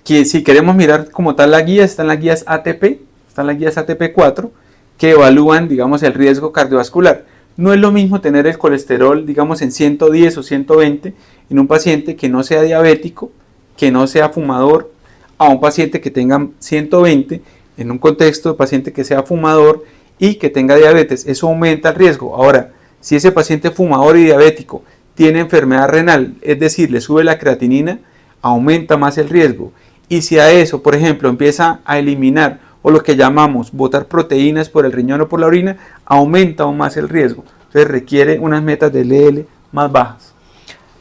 Que si queremos mirar como tal la guía, están las guías ATP, están las guías ATP4, que evalúan, digamos, el riesgo cardiovascular. No es lo mismo tener el colesterol, digamos, en 110 o 120 en un paciente que no sea diabético, que no sea fumador, a un paciente que tenga 120 en un contexto de paciente que sea fumador y que tenga diabetes. Eso aumenta el riesgo. Ahora, si ese paciente fumador y diabético tiene enfermedad renal, es decir, le sube la creatinina, aumenta más el riesgo. Y si a eso, por ejemplo, empieza a eliminar o lo que llamamos botar proteínas por el riñón o por la orina, aumenta aún más el riesgo. Entonces requiere unas metas de LDL más bajas.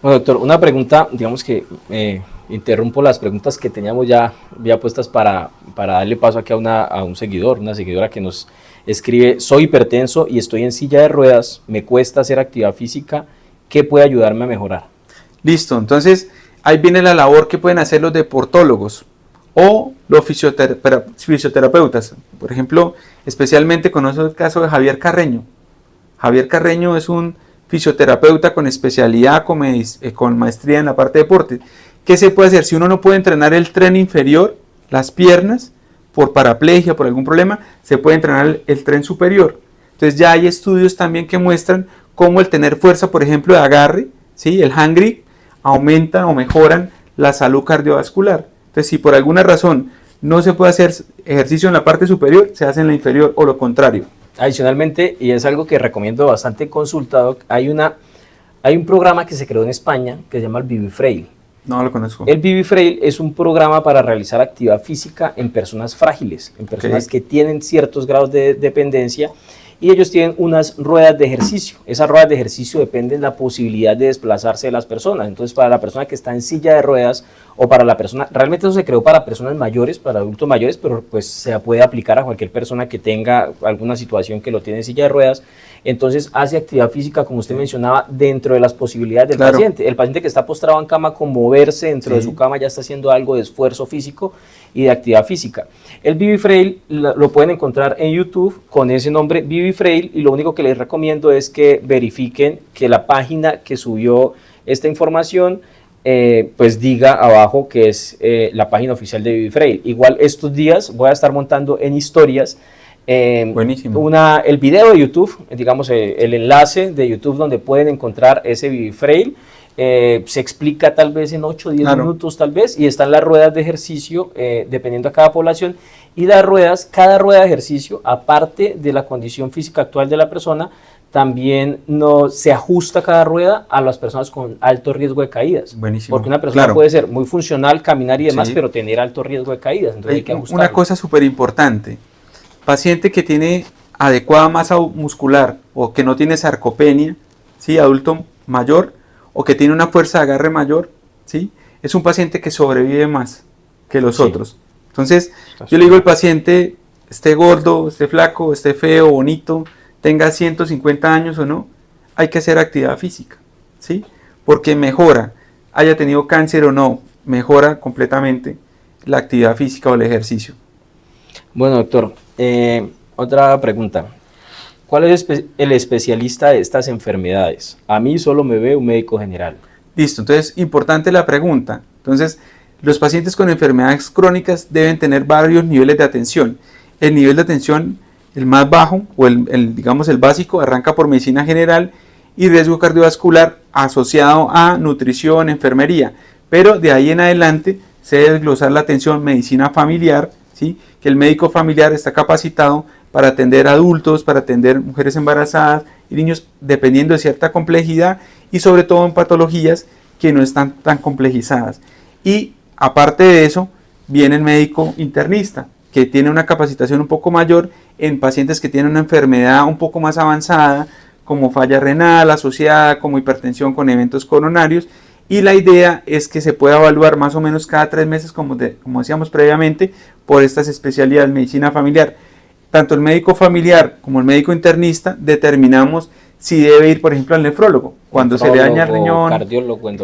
Bueno, doctor, una pregunta, digamos que interrumpo las preguntas que teníamos ya puestas para darle paso aquí a un seguidor, una seguidora que nos escribe, soy hipertenso y estoy en silla de ruedas, me cuesta hacer actividad física, ¿qué puede ayudarme a mejorar?
Listo, entonces ahí viene la labor que pueden hacer los deportólogos o los fisioterapeutas. Por ejemplo, especialmente conozco el caso de Javier Carreño. Javier Carreño es un fisioterapeuta con especialidad, con maestría en la parte de deporte. ¿Qué se puede hacer? Si uno no puede entrenar el tren inferior, las piernas, por paraplegia, por algún problema, se puede entrenar el tren superior. Entonces ya hay estudios también que muestran cómo el tener fuerza, por ejemplo, de agarre, ¿sí? El hand grip, aumentan o mejoran la salud cardiovascular. Entonces, si por alguna razón no se puede hacer ejercicio en la parte superior, se hace en la inferior o lo contrario.
Adicionalmente, y es algo que recomiendo bastante consultado, hay un programa que se creó en España que se llama el ViviFrail.
No lo conozco.
El ViviFrail es un programa para realizar actividad física en personas frágiles, en personas que tienen ciertos grados de dependencia, y ellos tienen unas ruedas de ejercicio. Esas ruedas de ejercicio dependen de la posibilidad de desplazarse de las personas. Entonces, para la persona que está en silla de ruedas o para la persona, realmente eso se creó para personas mayores, para adultos mayores, pero pues se puede aplicar a cualquier persona que tenga alguna situación que lo tiene en silla de ruedas. Entonces hace actividad física, como usted mencionaba, dentro de las posibilidades del paciente. El paciente que está postrado en cama, con moverse dentro de su cama ya está haciendo algo de esfuerzo físico y de actividad física. El ViviFrail lo pueden encontrar en YouTube con ese nombre, ViviFrail, y lo único que les recomiendo es que verifiquen que la página que subió esta información pues diga abajo que es la página oficial de ViviFrail. Igual estos días voy a estar montando en historias
buenísimo.
El video de YouTube, digamos el enlace de YouTube donde pueden encontrar ese ViviFrail. Se explica tal vez en 8 o 10 minutos tal vez, y están las ruedas de ejercicio dependiendo a cada población, y las ruedas, cada rueda de ejercicio, aparte de la condición física actual de la persona, también se ajusta cada rueda a las personas con alto riesgo de caídas.
Buenísimo.
Porque una persona puede ser muy funcional, caminar y demás, pero tener alto riesgo de caídas, entonces hay que ajustarlo.
Una cosa súper importante, paciente que tiene adecuada masa muscular o que no tiene sarcopenia, ¿sí? Adulto mayor, o que tiene una fuerza de agarre mayor, ¿sí? Es un paciente que sobrevive más que los otros. Entonces, yo le digo al paciente, esté gordo, esté flaco, esté feo, bonito, tenga 150 años o no, hay que hacer actividad física, ¿sí? Porque mejora, haya tenido cáncer o no, mejora completamente la actividad física o el ejercicio.
Bueno, doctor, otra pregunta. ¿Cuál es el especialista de estas enfermedades? A mí solo me ve un médico general.
Listo, entonces, importante la pregunta. Entonces, los pacientes con enfermedades crónicas deben tener varios niveles de atención. El nivel de atención, el más bajo, o digamos el básico, arranca por medicina general y riesgo cardiovascular asociado a nutrición, enfermería. Pero de ahí en adelante se debe desglosar la atención medicina familiar, ¿sí? Que el médico familiar está capacitado para atender adultos, para atender mujeres embarazadas y niños, dependiendo de cierta complejidad, y sobre todo en patologías que no están tan complejizadas. Y aparte de eso, viene el médico internista, que tiene una capacitación un poco mayor en pacientes que tienen una enfermedad un poco más avanzada, como falla renal asociada, como hipertensión con eventos coronarios, y la idea es que se pueda evaluar más o menos cada 3 meses, como decíamos previamente, por estas especialidades, medicina familiar. Tanto el médico familiar como el médico internista determinamos si debe ir, por ejemplo, al nefrólogo, cuando se le daña el riñón.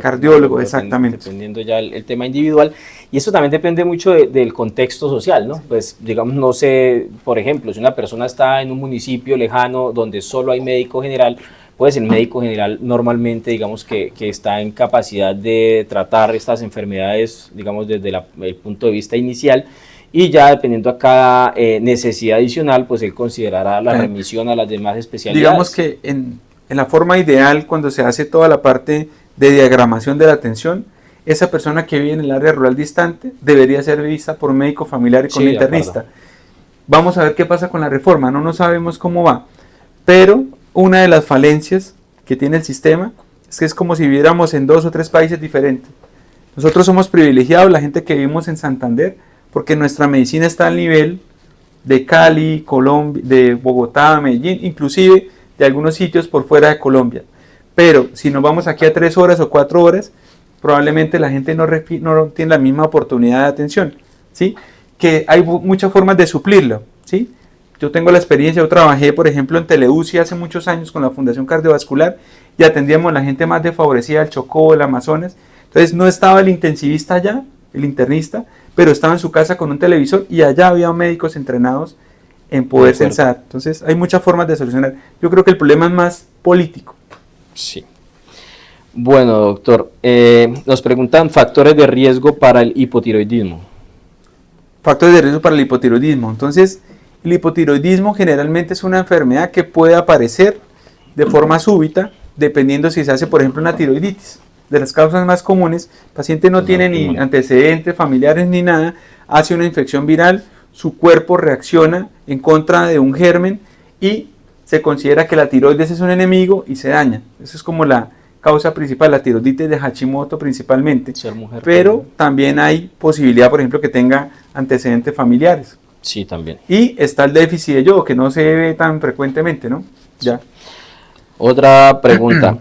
Cardiólogo, exactamente.
Dependiendo ya el tema individual. Y eso también depende mucho del contexto social, ¿no? Pues, digamos, no sé, por ejemplo, si una persona está en un municipio lejano donde solo hay médico general, pues el médico general normalmente, digamos, que está en capacidad de tratar estas enfermedades, digamos, desde el punto de vista inicial, y ya dependiendo a cada necesidad adicional, pues él considerará la remisión a las demás especialidades.
Digamos que en la forma ideal, cuando se hace toda la parte de diagramación de la atención, esa persona que vive en el área rural distante debería ser vista por un médico familiar y con un internista. Vamos a ver qué pasa con la reforma, no sabemos cómo va, pero una de las falencias que tiene el sistema es que es como si viviéramos en 2 o 3 países diferentes. Nosotros somos privilegiados, la gente que vivimos en Santander, porque nuestra medicina está al nivel de Cali, Colombia, de Bogotá, Medellín, inclusive de algunos sitios por fuera de Colombia. Pero si nos vamos aquí a 3 horas o 4 horas, probablemente la gente no tiene la misma oportunidad de atención, ¿sí? Que hay muchas formas de suplirlo, ¿sí? Yo tengo la experiencia, yo trabajé, por ejemplo, en Teleuci hace muchos años con la Fundación Cardiovascular y atendíamos a la gente más desfavorecida del Chocó, del Amazonas. Entonces no estaba el intensivista allá, el internista, pero estaba en su casa con un televisor y allá había médicos entrenados en poder censar. Entonces hay muchas formas de solucionar. Yo creo que el problema es más político.
Sí. Bueno, doctor, nos preguntan factores de riesgo para el hipotiroidismo.
Factores de riesgo para el hipotiroidismo. Entonces, el hipotiroidismo generalmente es una enfermedad que puede aparecer de forma súbita, dependiendo si se hace, por ejemplo, una tiroiditis. De las causas más comunes, el paciente no tiene ni antecedentes familiares ni nada, hace una infección viral, su cuerpo reacciona en contra de un germen y se considera que la tiroides es un enemigo y se daña. Esa es como la causa principal, la tiroiditis de Hashimoto principalmente.
Ser mujer,
pero también hay posibilidad, por ejemplo, que tenga antecedentes familiares.
Sí, también.
Y está el déficit de yodo, que no se ve tan frecuentemente, ¿no? Ya.
Otra pregunta.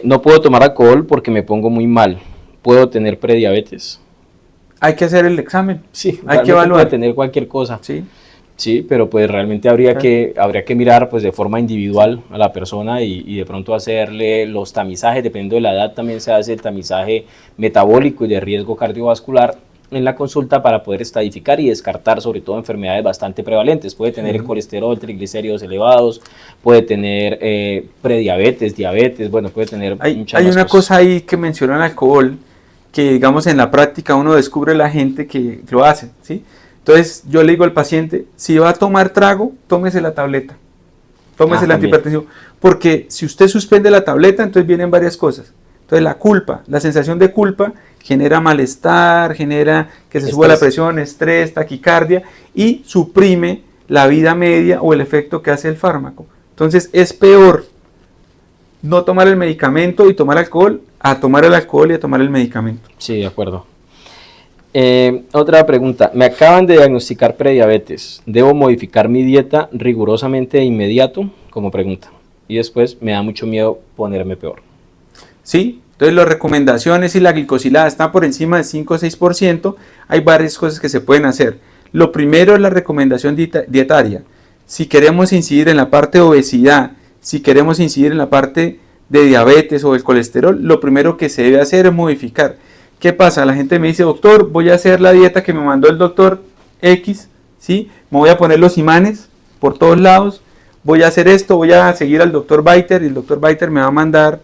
No puedo tomar alcohol porque me pongo muy mal. ¿Puedo tener prediabetes?
Hay que hacer el examen.
Sí,
hay que evaluar.
Puede tener cualquier cosa.
Sí.
Sí, pero pues realmente habría que mirar pues de forma individual a la persona y de pronto hacerle los tamizajes, dependiendo de la edad también se hace el tamizaje metabólico y de riesgo cardiovascular en la consulta para poder estadificar y descartar sobre todo enfermedades bastante prevalentes. Puede tener el colesterol, triglicéridos elevados, puede tener prediabetes, diabetes, bueno, puede tener muchas
Hay una
cosas.
cosa ahí que menciona el alcohol, que digamos en la práctica uno descubre la gente que lo hace, ¿sí? Entonces yo le digo al paciente, si va a tomar trago, tómese la tableta, tómese la antihipertensión, porque si usted suspende la tableta, entonces vienen varias cosas. Entonces la culpa, la sensación de culpa genera malestar, genera que se suba la presión, estrés, taquicardia y suprime la vida media o el efecto que hace el fármaco. Entonces es peor no tomar el medicamento y tomar alcohol a tomar el alcohol y a tomar el medicamento.
Sí, de acuerdo. Otra pregunta, me acaban de diagnosticar prediabetes, ¿debo modificar mi dieta rigurosamente de inmediato? Como pregunta, y después me da mucho miedo ponerme peor.
Sí, entonces las recomendaciones, si la glicosilada está por encima de 5 o 6%, hay varias cosas que se pueden hacer. Lo primero es la recomendación dietaria. Si queremos incidir en la parte de obesidad, si queremos incidir en la parte de diabetes o el colesterol, lo primero que se debe hacer es modificar. ¿Qué pasa? La gente me dice, doctor, voy a hacer la dieta que me mandó el doctor X, ¿sí? Me voy a poner los imanes por todos lados, voy a hacer esto, voy a seguir al doctor Biter y el doctor Biter me va a mandar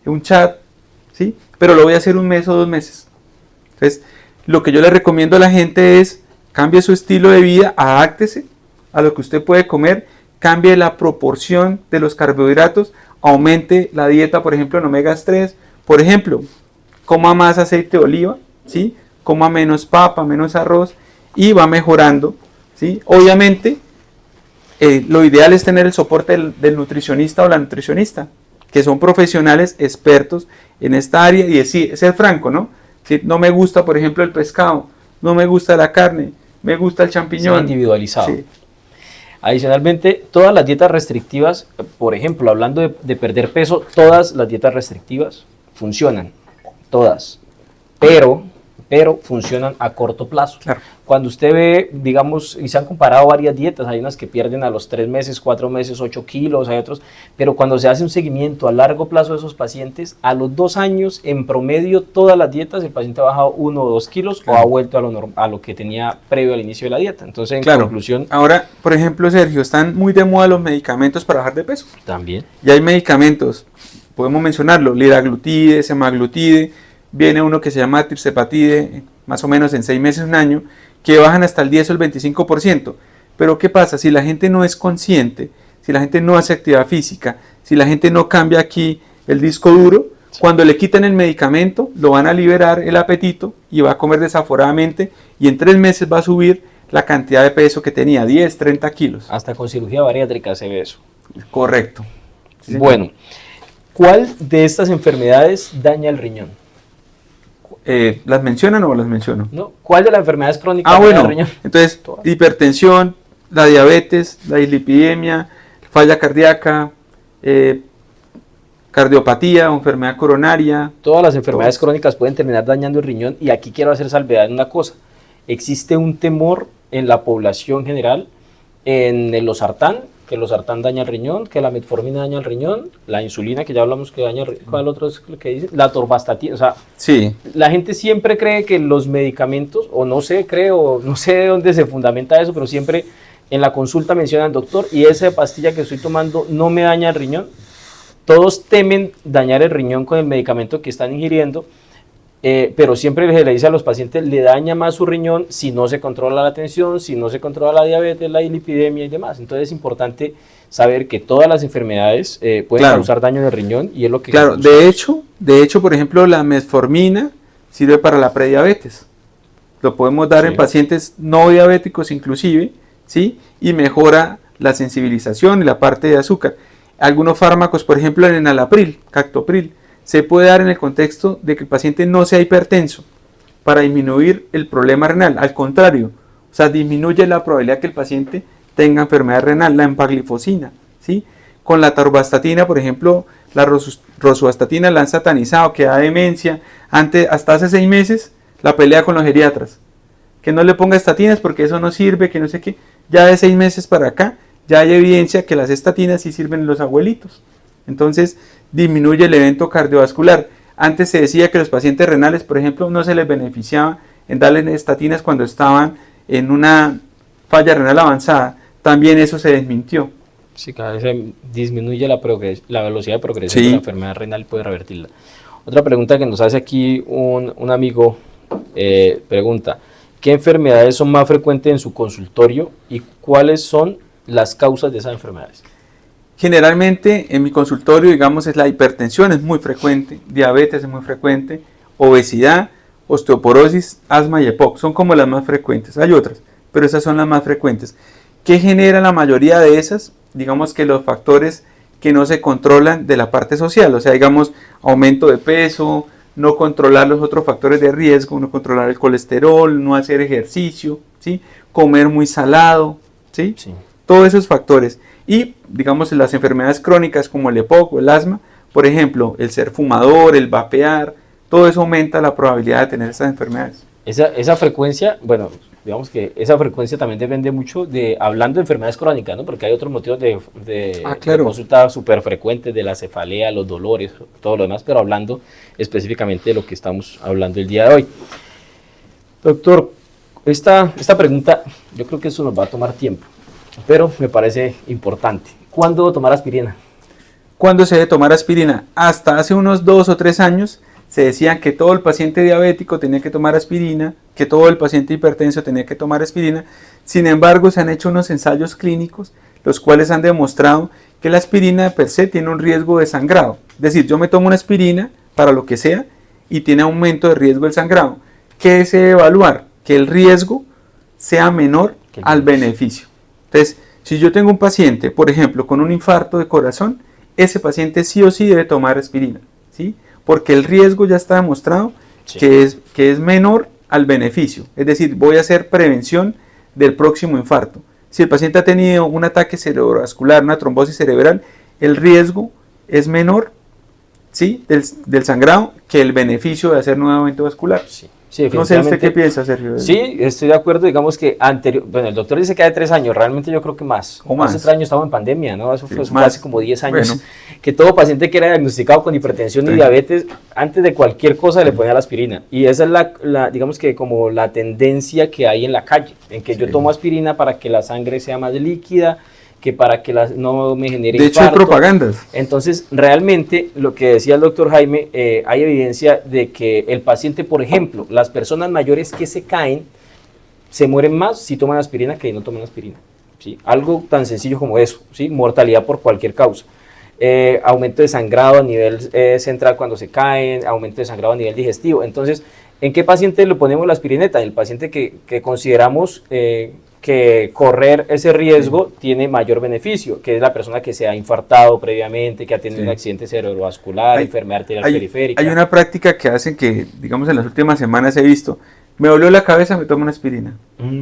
un chat, ¿sí? Pero lo voy a hacer un mes o 2 meses. Entonces, lo que yo le recomiendo a la gente es, cambie su estilo de vida, adáctese a lo que usted puede comer, cambie la proporción de los carbohidratos, aumente la dieta, por ejemplo, en omegas 3, por ejemplo, coma más aceite de oliva, ¿sí? Coma menos papa, menos arroz y va mejorando, ¿sí? Obviamente, lo ideal es tener el soporte del nutricionista o la nutricionista, que son profesionales expertos en esta área y decir, ser franco, ¿no? Si no me gusta, por ejemplo, el pescado, no me gusta la carne, me gusta el champiñón.
Ser individualizado.
Sí.
Adicionalmente, todas las dietas restrictivas, por ejemplo, hablando de perder peso, todas las dietas restrictivas funcionan. Todas, pero funcionan a corto plazo.
Claro.
Cuando usted ve, digamos, y se han comparado varias dietas, hay unas que pierden a los 3 meses, 4 meses, 8 kilos, hay otros, pero cuando se hace un seguimiento a largo plazo de esos pacientes, a los 2 años, en promedio, todas las dietas, el paciente ha bajado 1 o 2 kilos o ha vuelto a lo que tenía previo al inicio de la dieta. Entonces, en conclusión...
Ahora, por ejemplo, Sergio, están muy de moda los medicamentos para bajar de peso.
También.
Y hay medicamentos, podemos mencionarlo, liraglutide, semaglutide, viene uno que se llama tirzepatide, más o menos en 6 meses, 1 año, que bajan hasta el 10 o el 25%. Pero ¿qué pasa? Si la gente no es consciente, si la gente no hace actividad física, si la gente no cambia aquí el disco duro, cuando le quitan el medicamento, lo van a liberar el apetito y va a comer desaforadamente y en 3 meses va a subir la cantidad de peso que tenía, 10, 30 kilos.
Hasta con cirugía bariátrica se ve eso.
Correcto. Sí,
bueno, ¿cuál de estas enfermedades daña el riñón?
¿Las mencionan o las menciono?
No, ¿cuál de las enfermedades crónicas daña
bueno,
el riñón?
Entonces, hipertensión, la diabetes, la dislipidemia, falla cardíaca, cardiopatía o enfermedad coronaria.
Todas las enfermedades crónicas pueden terminar dañando el riñón y aquí quiero hacer salvedad en una cosa. Existe un temor en la población general en el losartán, que el losartán daña el riñón, que la metformina daña el riñón, la insulina que ya hablamos que daña el riñón, ¿cuál otro es lo que dice? La atorvastatina, o sea,
sí.
La gente siempre cree que los medicamentos, o no sé, creo, no sé de dónde se fundamenta eso, pero siempre en la consulta mencionan, doctor, y esa pastilla que estoy tomando no me daña el riñón. Todos temen dañar el riñón con el medicamento que están ingiriendo, pero siempre se le dice a los pacientes, le daña más su riñón si no se controla la tensión, si no se controla la diabetes, la dislipidemia y demás. Entonces es importante saber que todas las enfermedades pueden causar daño en el riñón y es lo que...
Claro, de hecho, por ejemplo, la metformina sirve para la prediabetes. lo podemos dar en pacientes no diabéticos inclusive, ¿sí? Y mejora la sensibilización y la parte de azúcar. Algunos fármacos, por ejemplo el enalapril, captopril, se puede dar en el contexto de que el paciente no sea hipertenso para disminuir el problema renal. Al contrario, o sea, disminuye la probabilidad que el paciente tenga enfermedad renal, la empaglifosina, ¿sí? Con la atorvastatina, por ejemplo, la rosuvastatina la han satanizado, que da demencia. Hasta hace 6 meses, la pelea con los geriatras. Que no le ponga estatinas porque eso no sirve, que no sé qué. Ya de 6 meses para acá, ya hay evidencia que las estatinas sí sirven en los abuelitos. Entonces, disminuye el evento cardiovascular. Antes se decía que los pacientes renales, por ejemplo, no se les beneficiaba en darles estatinas cuando estaban en una falla renal avanzada. También eso se desmintió.
Sí, cada vez se disminuye la velocidad de progresión de la enfermedad renal y puede revertirla. Otra pregunta que nos hace aquí un amigo, pregunta, ¿qué enfermedades son más frecuentes en su consultorio y cuáles son las causas de esas enfermedades?
Generalmente en mi consultorio, digamos, es la hipertensión, es muy frecuente, diabetes es muy frecuente, obesidad, osteoporosis, asma y EPOC, son como las más frecuentes. Hay otras, pero esas son las más frecuentes. ¿Qué genera la mayoría de esas? Digamos que los factores que no se controlan de la parte social, o sea, digamos, aumento de peso, no controlar los otros factores de riesgo, no controlar el colesterol, no hacer ejercicio, ¿sí? Comer muy salado, ¿sí? Sí. Todos esos factores. Y, digamos, las enfermedades crónicas como el EPOC o el asma, por ejemplo, el ser fumador, el vapear, todo eso aumenta la probabilidad de tener esas enfermedades.
Esa frecuencia, bueno, digamos que esa frecuencia también depende mucho de, hablando de enfermedades crónicas, ¿no? Porque hay otros motivos de consulta súper frecuentes, de la cefalea, los dolores, todo lo demás, pero hablando específicamente de lo que estamos hablando el día de hoy. Doctor, esta pregunta, yo creo que eso nos va a tomar tiempo, pero me parece importante. ¿Cuándo tomar aspirina?
¿Cuándo se debe tomar aspirina? Hasta hace unos 2 o 3 años se decía que todo el paciente diabético tenía que tomar aspirina, que todo el paciente hipertenso tenía que tomar aspirina. Sin embargo, se han hecho unos ensayos clínicos, los cuales han demostrado que la aspirina per se tiene un riesgo de sangrado. Es decir, yo me tomo una aspirina para lo que sea y tiene aumento de riesgo del sangrado. ¿Qué se debe evaluar? Que el riesgo sea menor al beneficio. Entonces, si yo tengo un paciente, por ejemplo, con un infarto de corazón, ese paciente sí o sí debe tomar aspirina, ¿sí? Porque el riesgo ya está demostrado que es menor al beneficio. Es decir, voy a hacer prevención del próximo infarto. Si el paciente ha tenido un ataque cerebrovascular, una trombosis cerebral, el riesgo es menor, ¿sí? del sangrado que el beneficio de hacer nuevo evento vascular.
Sí,
no sé usted qué piensa, Sergio.
Sí, estoy de acuerdo. Digamos que bueno, el doctor dice que hay 3 años, realmente yo creo que más.
O más.
Hace 3 años estamos en pandemia, ¿no? Eso fue hace como 10 años. Bueno. Que todo paciente que era diagnosticado con hipertensión y diabetes, antes de cualquier cosa le ponía la aspirina. Y esa es digamos que como la tendencia que hay en la calle, en que yo tomo aspirina para que la sangre sea más líquida, que para que no me genere infarto.
De hecho, hay propagandas.
Entonces, realmente, lo que decía el doctor Jaime, hay evidencia de que el paciente, por ejemplo, las personas mayores que se caen, se mueren más si toman aspirina que no toman aspirina, ¿sí? Algo tan sencillo como eso, ¿sí? Mortalidad por cualquier causa. Aumento de sangrado a nivel central cuando se caen, aumento de sangrado a nivel digestivo. Entonces, ¿en qué paciente le ponemos la aspirineta? El paciente que consideramos que correr ese riesgo tiene mayor beneficio, que es la persona que se ha infartado previamente, que ha tenido un accidente cerebrovascular, enfermedad arterial periférica.
Hay una práctica que hacen que, digamos, en las últimas semanas he visto, me dolió la cabeza, me tomo una aspirina.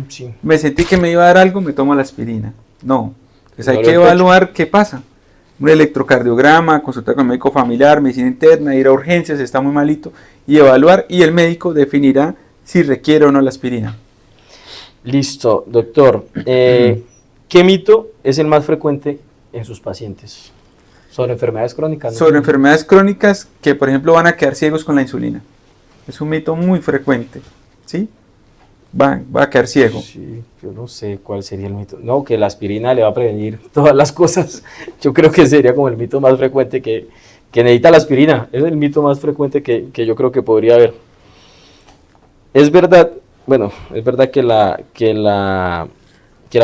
Sí.
Me sentí que me iba a dar algo, me tomo la aspirina. No, entonces hay que evaluar qué pasa. Un electrocardiograma, consultar con el médico familiar, medicina interna, ir a urgencias, está muy malito, y evaluar, y el médico definirá si requiere o no la aspirina.
Listo, doctor. ¿Qué mito es el más frecuente en sus pacientes? Sobre enfermedades crónicas, ¿no?
Sobre enfermedades crónicas que, por ejemplo, van a quedar ciegos con la insulina. Es un mito muy frecuente, ¿sí? Va a quedar ciego.
Sí, yo no sé cuál sería el mito. No, que la aspirina le va a prevenir todas las cosas. Yo creo que sería como el mito más frecuente que necesita la aspirina. Es el mito más frecuente que yo creo que podría haber. Es verdad. Bueno, es verdad que la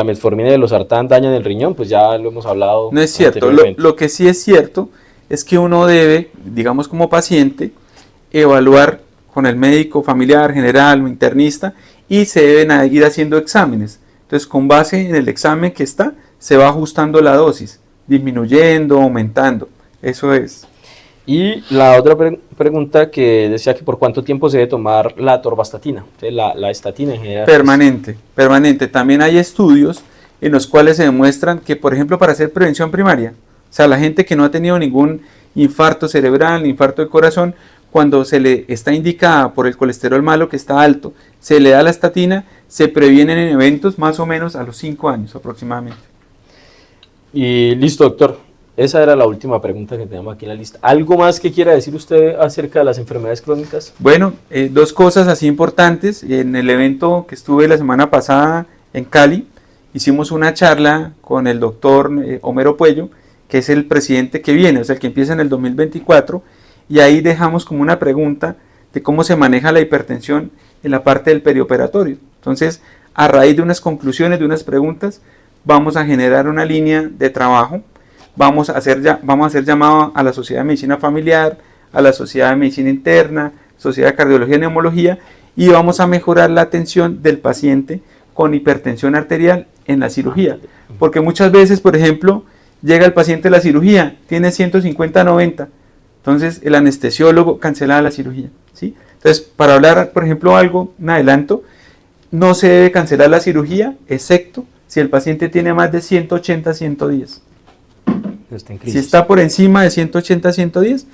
metformina y el losartán dañan el riñón, pues ya lo hemos hablado.
No es cierto, lo que sí es cierto es que uno debe, digamos como paciente, evaluar con el médico familiar, general o internista y se deben ir haciendo exámenes. Entonces, con base en el examen que está, se va ajustando la dosis, disminuyendo, aumentando. Eso es.
Y la otra pregunta que decía que por cuánto tiempo se debe tomar la atorvastatina, la estatina en general.
Permanente, permanente. También hay estudios en los cuales se demuestran que, por ejemplo, para hacer prevención primaria, o sea, la gente que no ha tenido ningún infarto cerebral, infarto de corazón, cuando se le está indicada por el colesterol malo que está alto, se le da la estatina, se previenen en eventos más o menos a los 5 años aproximadamente.
Y listo, doctor. Esa era la última pregunta que tenemos aquí en la lista. ¿Algo más que quiera decir usted acerca de las enfermedades crónicas?
Bueno, dos cosas así importantes. En el evento que estuve la semana pasada en Cali, hicimos una charla con el doctor Homero Puello, que es el presidente que viene, o sea, el que empieza en el 2024, y ahí dejamos como una pregunta de cómo se maneja la hipertensión en la parte del perioperatorio. Entonces, a raíz de unas conclusiones, de unas preguntas, vamos a generar una línea de trabajo. Vamos a hacer llamado a la Sociedad de Medicina Familiar, a la Sociedad de Medicina Interna, Sociedad de Cardiología y Neumología, y vamos a mejorar la atención del paciente con hipertensión arterial en la cirugía. Porque muchas veces, por ejemplo, llega el paciente a la cirugía, tiene 150/90, entonces el anestesiólogo cancela la cirugía, ¿sí? Entonces, para hablar, por ejemplo, un adelanto, no se debe cancelar la cirugía, excepto si el paciente tiene más de 180/110. Si está por encima de 180/110,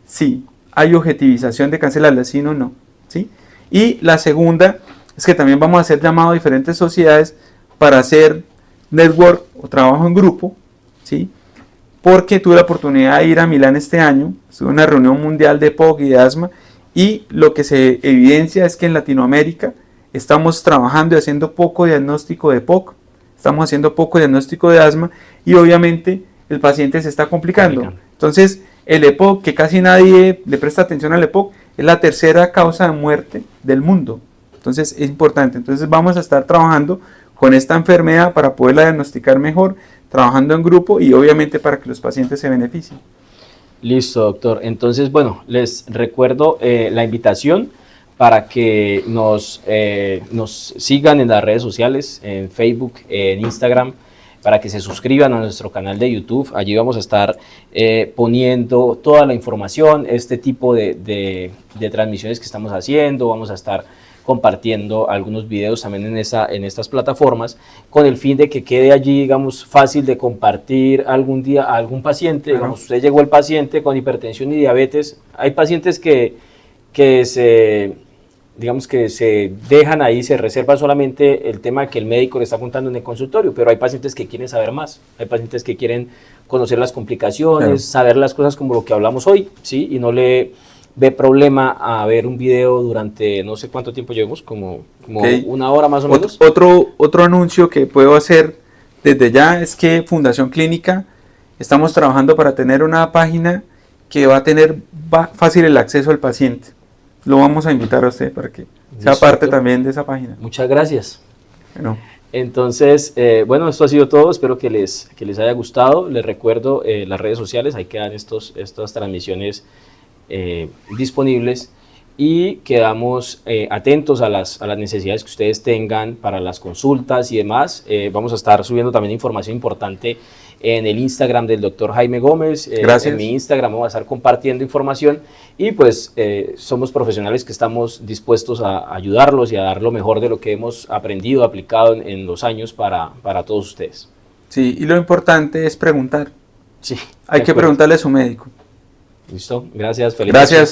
sí, hay objetivización de cancelarla, si no, no, ¿sí? Y la segunda es que también vamos a hacer llamado a diferentes sociedades para hacer network o trabajo en grupo, ¿sí? Porque tuve la oportunidad de ir a Milán este año, estuve en una reunión mundial de EPOC y de asma, y lo que se evidencia es que en Latinoamérica estamos trabajando y haciendo poco diagnóstico de EPOC, estamos haciendo poco diagnóstico de asma, y obviamente el paciente se está complicando. Entonces, el EPOC, que casi nadie le presta atención al EPOC, es la tercera causa de muerte del mundo. Entonces, es importante. Entonces, vamos a estar trabajando con esta enfermedad para poderla diagnosticar mejor, trabajando en grupo y obviamente para que los pacientes se beneficien.
Listo, doctor. Entonces, bueno, les recuerdo la invitación para que nos sigan en las redes sociales, en Facebook, en Instagram, para que se suscriban a nuestro canal de YouTube. Allí vamos a estar poniendo toda la información, este tipo de transmisiones que estamos haciendo. Vamos a estar compartiendo algunos videos también en estas plataformas, con el fin de que quede allí, digamos, fácil de compartir algún día a algún paciente. Digamos, usted llegó el paciente con hipertensión y diabetes. Hay pacientes que se dejan ahí, se reserva solamente el tema que el médico le está contando en el consultorio, pero hay pacientes que quieren saber más, hay pacientes que quieren conocer las complicaciones, saber las cosas como lo que hablamos hoy, ¿sí? Y no le ve problema a ver un video durante no sé cuánto tiempo llevamos, como una hora más o menos.
Otro anuncio que puedo hacer desde ya es que Fundación Clínica estamos trabajando para tener una página que va a tener fácil el acceso al paciente. Lo vamos a invitar a usted para que sea parte también de esa página.
Muchas gracias.
Bueno.
Entonces, bueno, esto ha sido todo. Espero que les haya gustado. Les recuerdo las redes sociales, ahí quedan estas transmisiones disponibles, y quedamos atentos a las necesidades que ustedes tengan para las consultas y demás. Vamos a estar subiendo también información importante en el Instagram del doctor Jaime Gómez. En mi Instagram vamos a estar compartiendo información, y pues somos profesionales que estamos dispuestos a ayudarlos y a dar lo mejor de lo que hemos aprendido, aplicado en los años para todos ustedes.
Sí, y lo importante es preguntar.
Sí,
hay que preguntarle a su médico.
Listo, gracias, feliz
noche.